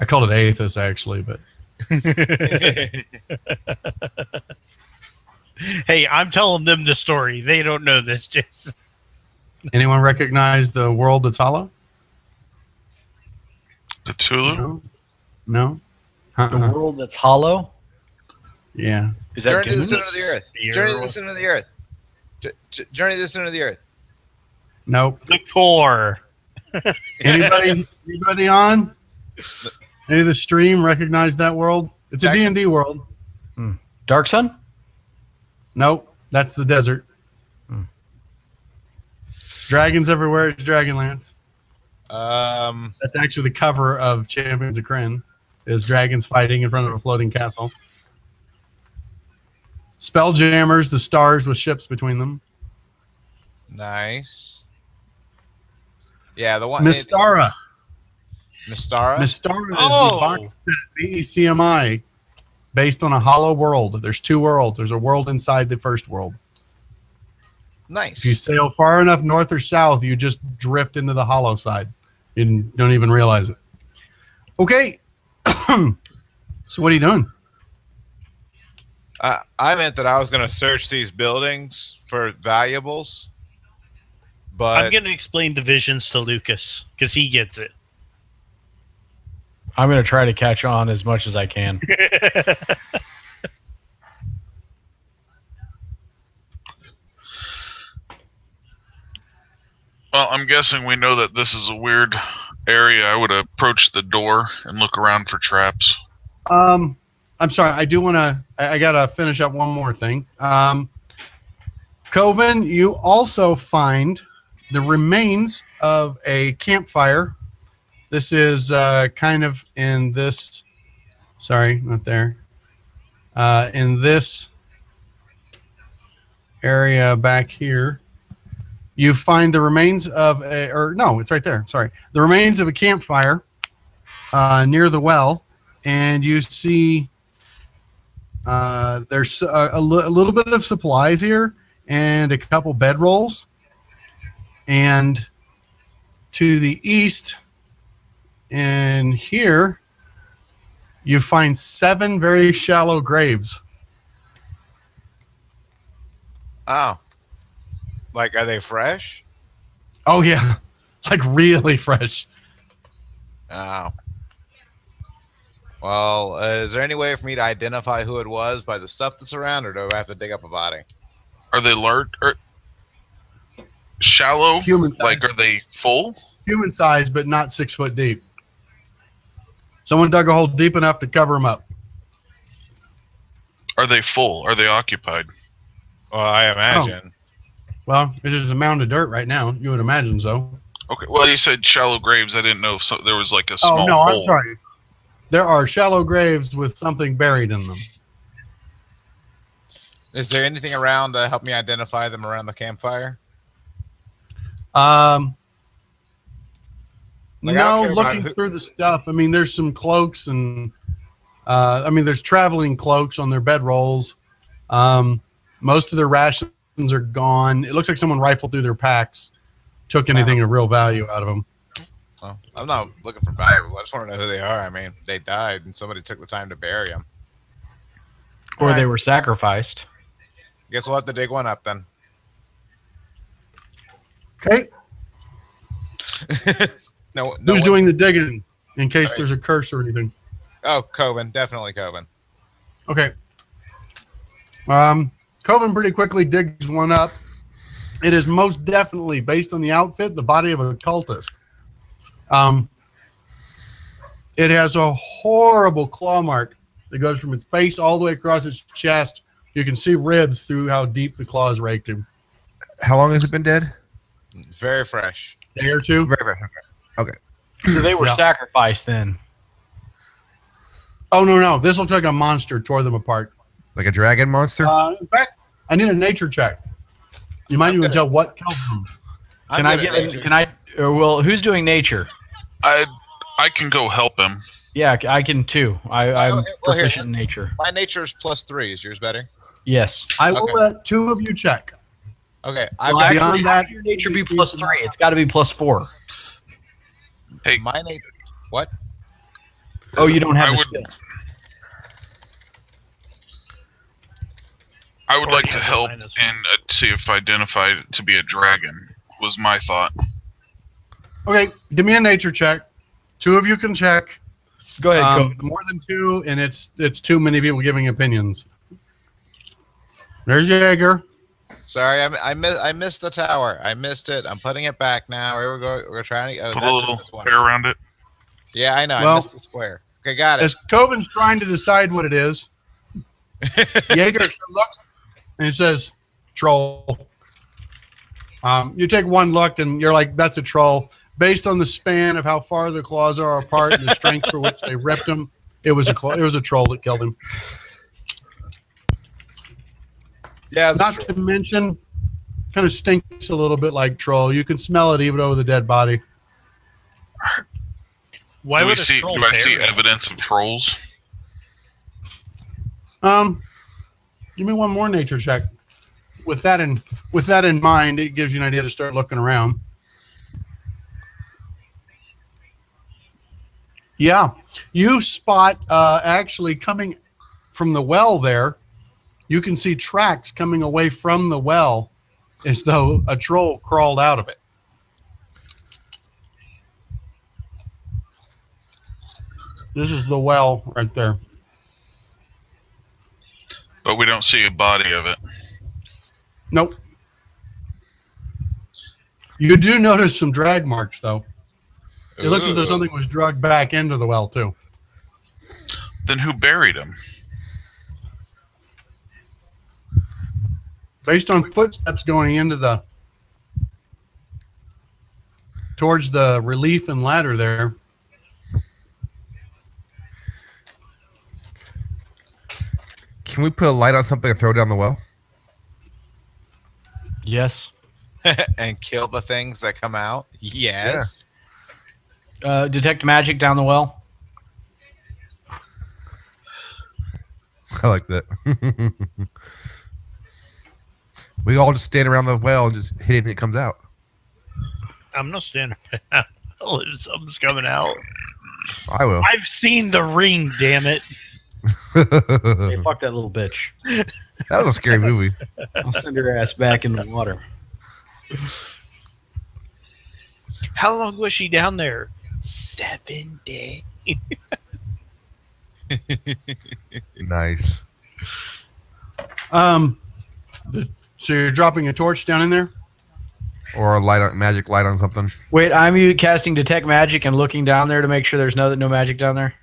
called it Aethys, actually, but Hey, I'm telling them the story. They don't know this, Jason. anyone recognize the world that's hollow? Cthulhu? No? The world that's hollow? Yeah. Is that Journey to the Dune? center of the earth. Journey to the center of the earth. Journey to the center of the earth. Nope. The core. Anybody on? Any of the stream recognize that world? It's a D&D world. Dark Sun? Nope. That's the desert. Dragons everywhere. It's Dragonlance. That's actually the cover of Champions of Krynn, is dragons fighting in front of a floating castle. Spelljammers, the stars with ships between them. Nice. Yeah, the one. Mystara. Mystara. Mystara is the box set BCMI based on a hollow world. There's two worlds. There's a world inside the first world. Nice. If you sail far enough north or south, you just drift into the hollow side. You don't even realize it. Okay. So what are you doing? I meant that I was going to search these buildings for valuables, but I'm going to explain the visions to Lucas because he gets it. I'm going to try to catch on as much as I can. Well, I'm guessing we know that this is a weird area. I would approach the door and look around for traps. I'm sorry. I do want to. I gotta finish up one more thing. Coven, you also find the remains of a campfire. This is kind of in this. Sorry, not there. In this area back here, you find the remains of it's right there. Sorry, the remains of a campfire near the well, and you see there's a little bit of supplies here and a couple bedrolls, and to the east and here you find 7 very shallow graves. Oh. Like, are they fresh? Oh yeah, like really fresh. Oh. Well, is there any way for me to identify who it was by the stuff that's around, or do I have to dig up a body? Are they large or shallow? Human size. Like, are they full? Human size, but not 6 foot deep. Someone dug a hole deep enough to cover them up. Are they full? Are they occupied? Well, I imagine. Well, it's just a mound of dirt right now. You would imagine so. Okay. Well, you said shallow graves. I didn't know if there was like a small. Oh no, hole. I'm sorry. There are shallow graves with something buried in them. Is there anything around to help me identify them around the campfire? Like, I don't care about looking through the stuff. I mean, there's some cloaks and there's traveling cloaks on their bedrolls. Most of their rations are gone. It looks like someone rifled through their packs, took anything of real value out of them. Well, I'm not looking for valuables. I just want to know who they are. I mean, they died and somebody took the time to bury them. Or they were sacrificed. Guess we'll have to dig one up then. Okay. No Who's one- doing the digging in case Right. there's a curse or anything? Oh, Coven. Definitely Coven. Okay. Coven pretty quickly digs one up. It is most definitely, based on the outfit, the body of a cultist. It has a horrible claw mark that goes from its face all the way across its chest. You can see ribs through how deep the claws raked him. How long has it been dead? Very fresh. Day or two. Very, very. Okay. So they were Yeah. sacrificed then. Oh, no. This looks like a monster tore them apart. Like a dragon monster? In fact, I need a nature check. You might even tell what killed them. Can I get? Well, who's doing nature? I can go help him. Yeah, I can too. I'm well, here, proficient in nature. My nature is +3. Is yours better? Yes. I will Okay. let 2 of you check. Okay. Well, I've got beyond actually, that- how can your nature be +3? It's got to be +4. Hey, my nature. What? Oh, you don't have I the would- skill. I would Or like he to has a help minus and see if identified it to be a dragon. Was my thought. Okay, give me a nature check. 2 of you can check. Go ahead. Go. More than 2, and it's too many people giving opinions. There's Jaeger. Sorry, I missed the tower. I missed it. I'm putting it back now. Here we go. We're trying to. Oh, Put a that's little this one. hair around it. Yeah, I know. Well- I missed the square. Okay, got it. As Coven's trying to decide what it is, Jaeger looks and it says troll. You take one look and you're like, that's a troll. Based on the span of how far the claws are apart and the strength for which they ripped him, it was a troll that killed him. Yeah, that's Not true. to mention, kind of stinks a little bit like troll. You can smell it even over the dead body. Why Do would a I troll see bury him? evidence of trolls? Give me one more nature check. With that in mind, it gives you an idea to start looking around. Yeah, you spot actually coming from the well there. You can see tracks coming away from the well, as though a troll crawled out of it. This is the well right there. But we don't see a body of it. Nope. You do notice some drag marks, though. It looks as though Ooh. something was dragged back into the well, too. Then who buried him? Based on footsteps going into towards the relief and ladder there. Can we put a light on something and throw it down the well? Yes. And kill the things that come out? Yes. Detect magic down the well. I like that. We all just stand around the well and just hit anything that comes out. I'm not standing around. If something's coming out. I will. I've seen The Ring, damn it. Hey, fuck that little bitch. That was a scary movie. I'll send her ass back in the water. How long was she down there? 7 days. Nice. So you're dropping a torch down in there? Or a light on magic light on something. Wait, I'm casting detect magic and looking down there to make sure there's no magic down there.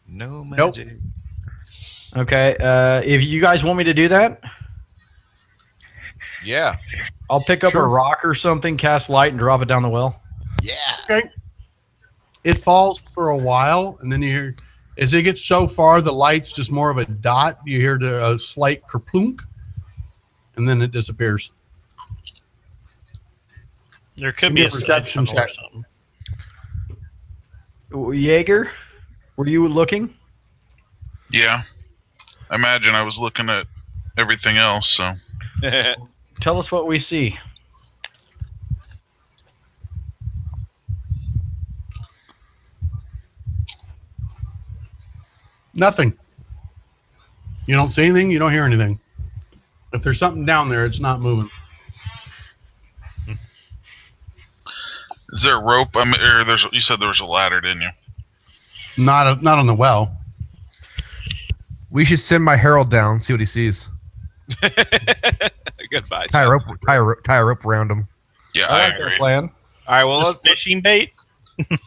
No Nope. magic. Okay, if you guys want me to do that, Yeah. I'll pick up a Sure. rock or something, cast light, and drop it down the well. Yeah. Okay. It falls for a while, and then you hear, as it gets so far, the light's just more of a dot. You hear a slight kerplunk, and then it disappears. There could Give be me a a perception side tunnel or check. something. Jaeger, were you looking? Yeah. I imagine I was looking at everything else, so. Tell us what we see. Nothing. You don't see anything. You don't hear anything. If there's something down there, it's not moving. Is there a rope? I mean, or you said there was a ladder, didn't you? Not on the well. We should send my herald down, see what he sees. Goodbye. Tie a rope around him. Yeah, I like that agree. plan. All right. Well, This fishing bait. let's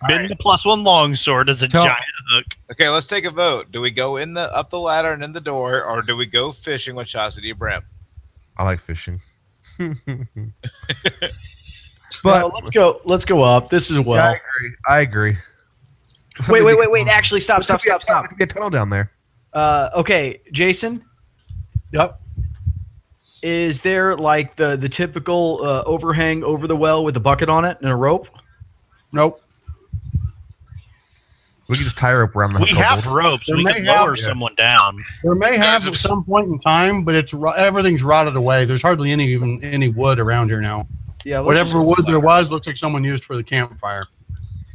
Bend the +1 longsword as a Tell- giant hook. okay. Let's take a vote. Do we go up the ladder and in the door, or do we go fishing with Chastity Brim? I like fishing. But But let's go up. This is a well. I agree. Wait. Actually, stop. There could be a tunnel down there. Okay, Jason, Yep. is there like the typical overhang over the well with a bucket on it and a rope? Nope. We can just tie a rope around the We have kobold. ropes. There We may could have- lower someone down. There may have at some point in time, but everything's rotted away. There's hardly any wood around here now. Yeah. Whatever wood there was looks like someone used for the campfire.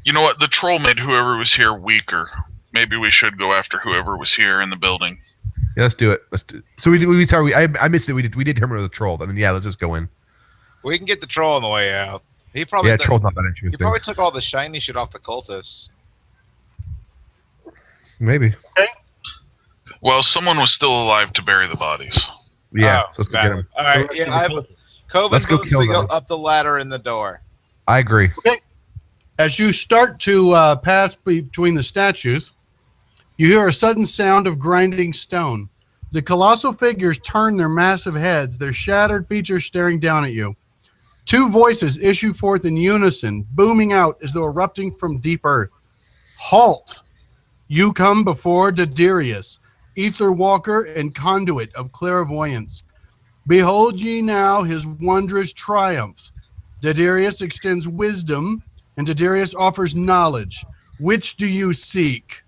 You know what? The troll made whoever was here weaker. Maybe we should go after whoever was here in the building. Yeah, let's do it. So I missed it. We did determine the troll. I mean, yeah, let's just go in. We can get the troll on the way out. He probably Troll's not that He interesting. probably took all the shiny shit off the cultists. Maybe. Well, someone was still alive to bury the bodies. Yeah, Oh, so let's go get valid. him. All right. Yeah, Coven Let's go votes kill we go them. up the ladder in the door. I agree. As you start to pass between the statues, you hear a sudden sound of grinding stone. The colossal figures turn their massive heads, their shattered features staring down at you. Two voices issue forth in unison, booming out as though erupting from deep earth. Halt! You come before Diderius, ether walker and conduit of clairvoyance. Behold ye now his wondrous triumphs. Diderius extends wisdom, and Diderius offers knowledge. Which do you seek?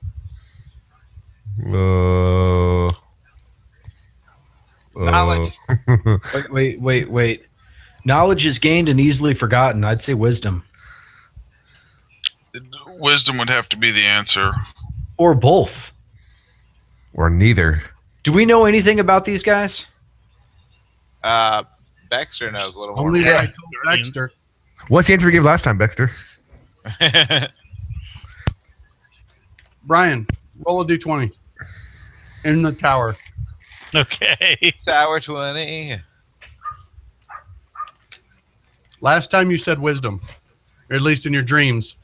Knowledge. Wait. Knowledge is gained and easily forgotten. I'd say wisdom. Wisdom would have to be the answer. Or both. Or neither. Do we know anything about these guys? Baxter knows a little more. Only than what I told Dexter. What's the answer we gave last time, Baxter? that. Brian, roll a d20. In the tower. Okay. Tower 20. Last time you said wisdom. Or at least in your dreams.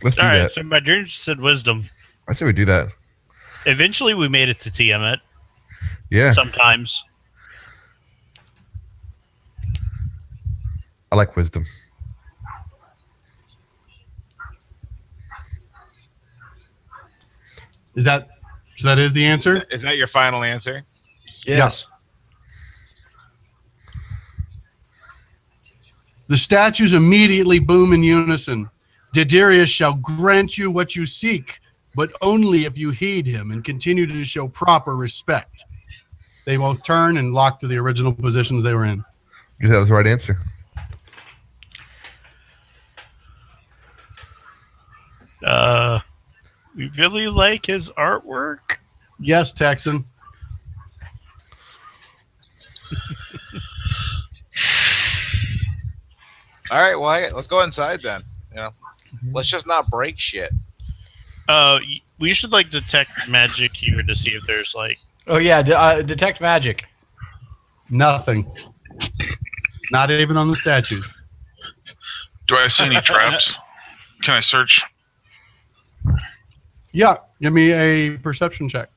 Let's do All right. that. So my dreams said wisdom. I say we do that. Eventually, we made it to Tiamat. Yeah, Sometimes. I like wisdom. So that is the answer? Is that your final answer? Yes. The statues immediately boom in unison. Diderius shall grant you what you seek, but only if you heed him and continue to show proper respect. They both turn and lock to the original positions they were in. That was the right answer. We really like his artwork. Yes, Texan. All right, well, let's go inside then. You know, let's just not break shit. We should like detect magic here to see if there's like. Oh yeah, detect magic. Nothing. Not even on the statues. Do I see any traps? Can I search? Yeah, give me a perception check.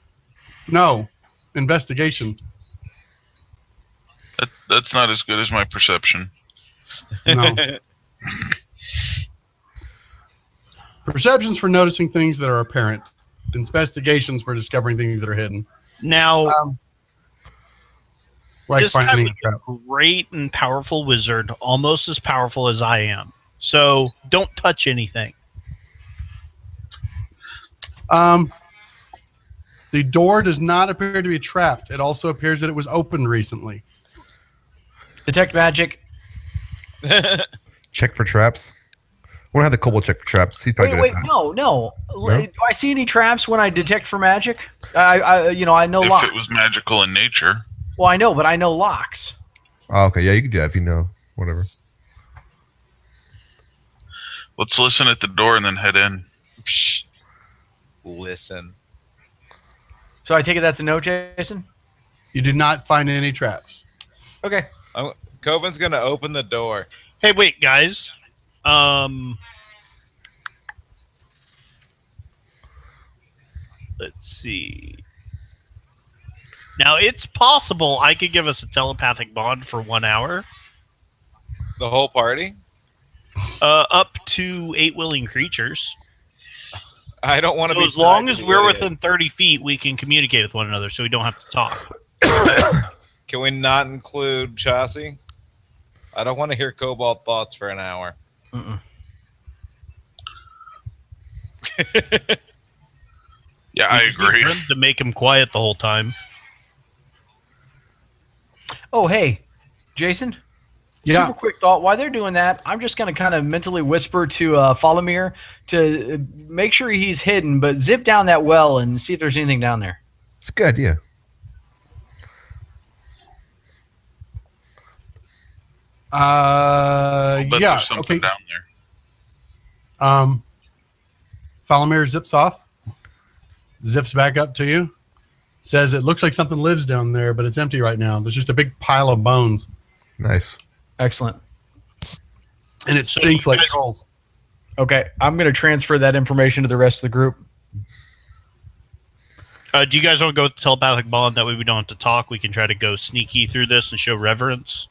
No, investigation. That's not as good as my perception. No. Perception's for noticing things that are apparent. Investigation's for discovering things that are hidden. Now, Like this finding a guy's trap. a great and powerful wizard, almost as powerful as I am. So don't touch anything. The door does not appear to be trapped. It also appears that it was opened recently. Detect magic. Check for traps. I want to have the kobold check for traps. He's probably Wait, good at that. no. No? Do I see any traps when I detect for magic? I know If locks. it was magical in nature. Well, I know, but I know locks. Oh, okay, yeah, you can do that if you know. Whatever. Let's listen at the door and then head in. Psh. Listen. So I take it that's a no, Jason? You did not find any traps. Okay. Coven's gonna open the door. Hey, wait, guys. Let's see. Now, it's possible I could give us a telepathic bond for 1 hour. The whole party? Up to 8 willing creatures. I don't want to So be. as long as tied to we're the within 30 feet, we can communicate with one another, so we don't have to talk. Can we not include Chauncey? I don't want to hear Cobalt thoughts for an hour. Yeah, I We just need agree. Grim to make him quiet the whole time. Oh, hey, Jason. Yeah. Super quick thought. While they're doing that, I'm just going to kind of mentally whisper to Folomir to make sure he's hidden, but zip down that well and see if there's anything down there. It's a good idea. I'll bet Yeah. there's something Okay. down there. Folomir zips off. Zips back up to you. Says it looks like something lives down there, but it's empty right now. There's just a big pile of bones, Nice. Excellent. and it stinks like trolls. Okay, I'm going to transfer that information to the rest of the group. Do you guys want to go with the telepathic bond? That way we don't have to talk. We can try to go sneaky through this and show reverence.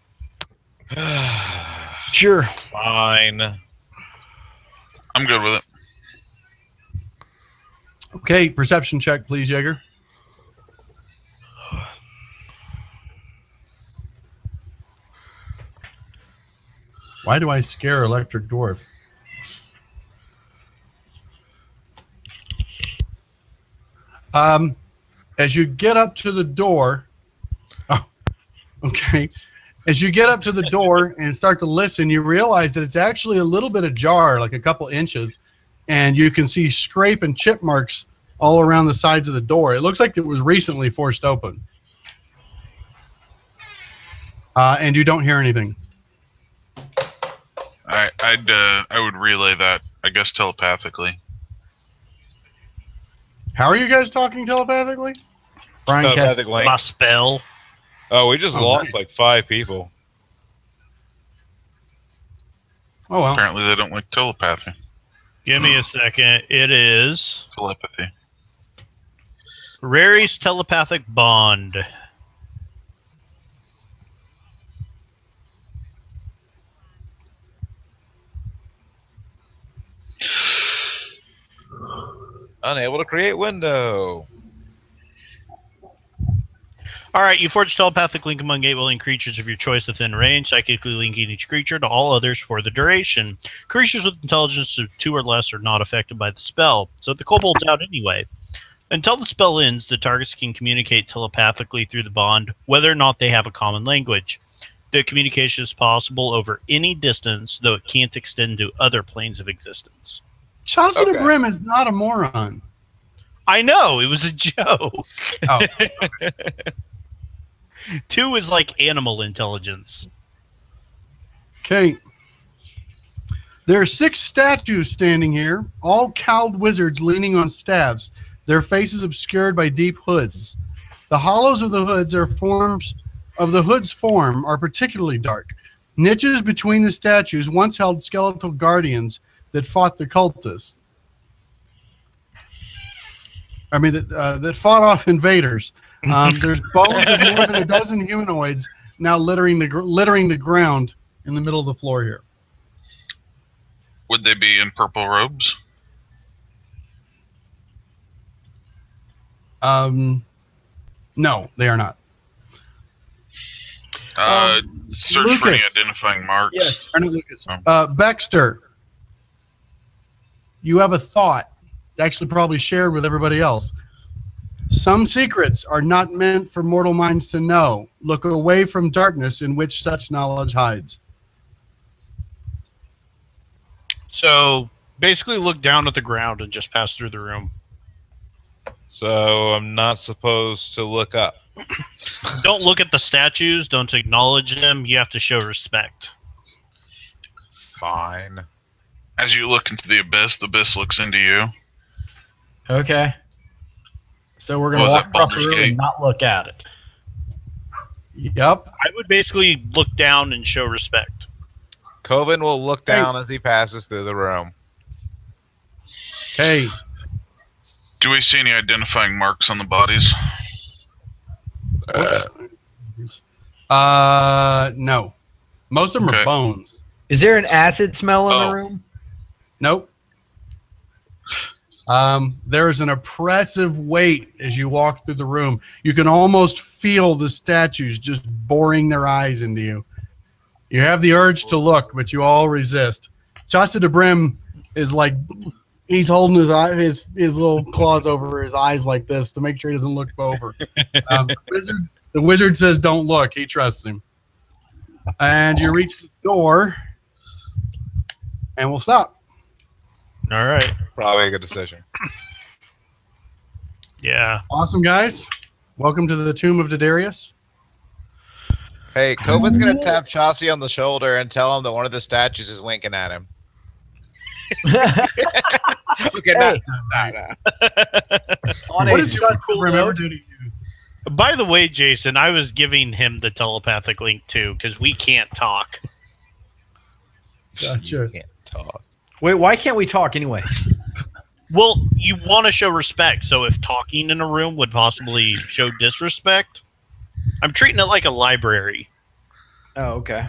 Sure. Fine. I'm good with it. Okay, perception check, please, Jaeger. Why do I scare Electric Dwarf? As you get up to the door, okay. As you get up to the door and start to listen, you realize that it's actually a little bit ajar, like a couple inches, and you can see scrape and chip marks all around the sides of the door. It looks like it was recently forced open. And you don't hear anything. I would relay that, I guess, telepathically. How are you guys talking telepathically? Brian cast Telepathic link. My spell. Oh, we just Oh, lost nice. like 5 people. Oh, well. Apparently they don't like telepathy. Give me a second. It is Telepathy. Rary's telepathic bond. Unable to create window. All right, you forge telepathic link among 8 willing creatures of your choice within range, psychically linking each creature to all others for the duration. Creatures with intelligence of 2 or less are not affected by the spell, so the kobold's out anyway. Until the spell ends, the targets can communicate telepathically through the bond, whether or not they have a common language. The communication is possible over any distance, though it can't extend to other planes of existence. Chaucer the Brim is not a moron. I know, it was a joke. Oh. 2 is like animal intelligence. Okay. There are 6 statues standing here, all cowled wizards leaning on staves, their faces obscured by deep hoods. The hollows of the hoods are forms of the hood's form are particularly dark. Niches between the statues once held skeletal guardians that fought the cultists. I mean, that fought off invaders. There's bones of more than a dozen humanoids now littering the ground in the middle of the floor here. Would they be in purple robes? No, they are not. Search for any Lucas. identifying marks. Yes. Lucas. Baxter, you have a thought, actually probably shared with everybody else. Some secrets are not meant for mortal minds to know. Look away from darkness in which such knowledge hides. So basically look down at the ground and just pass through the room. So I'm not supposed to look up. Don't look at the statues. Don't acknowledge them. You have to show respect. Fine. As you look into the abyss looks into you. Okay. So we're going What to was walk that, across the Baldur's room Gate? and not look at it. Yep. I would basically look down and show respect. Coven will look down as he passes through the room. Okay. Do we see any identifying marks on the bodies? No. Most of them Okay. are bones. Is there an acid smell in Oh. the room? Nope. There is an oppressive weight as you walk through the room. You can almost feel the statues just boring their eyes into you. You have the urge to look, but you all resist. Chaucer the Brim is like, he's holding his little claws over his eyes like this to make sure he doesn't look over. The wizard says, "Don't look." He trusts him. And you reach the door, and we'll stop. All right. Probably a good decision. Yeah. Awesome, guys. Welcome to the Tomb of Daedarius. Hey, Coven's gonna tap Chaucy on the shoulder and tell him that one of the statues is winking at him. Okay, no. On What a does super Chaucer cool Brim ever note, do to you? By the way, Jason, I was giving him the telepathic link too because we can't talk. Gotcha. You can't talk. Wait, why can't we talk anyway? Well, you want to show respect, so if talking in a room would possibly show disrespect, I'm treating it like a library. Oh, okay.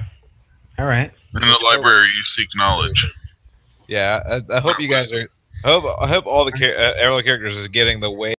All right. In the library, you seek knowledge. Yeah, I hope you guys are. I hope all the all the characters is getting the way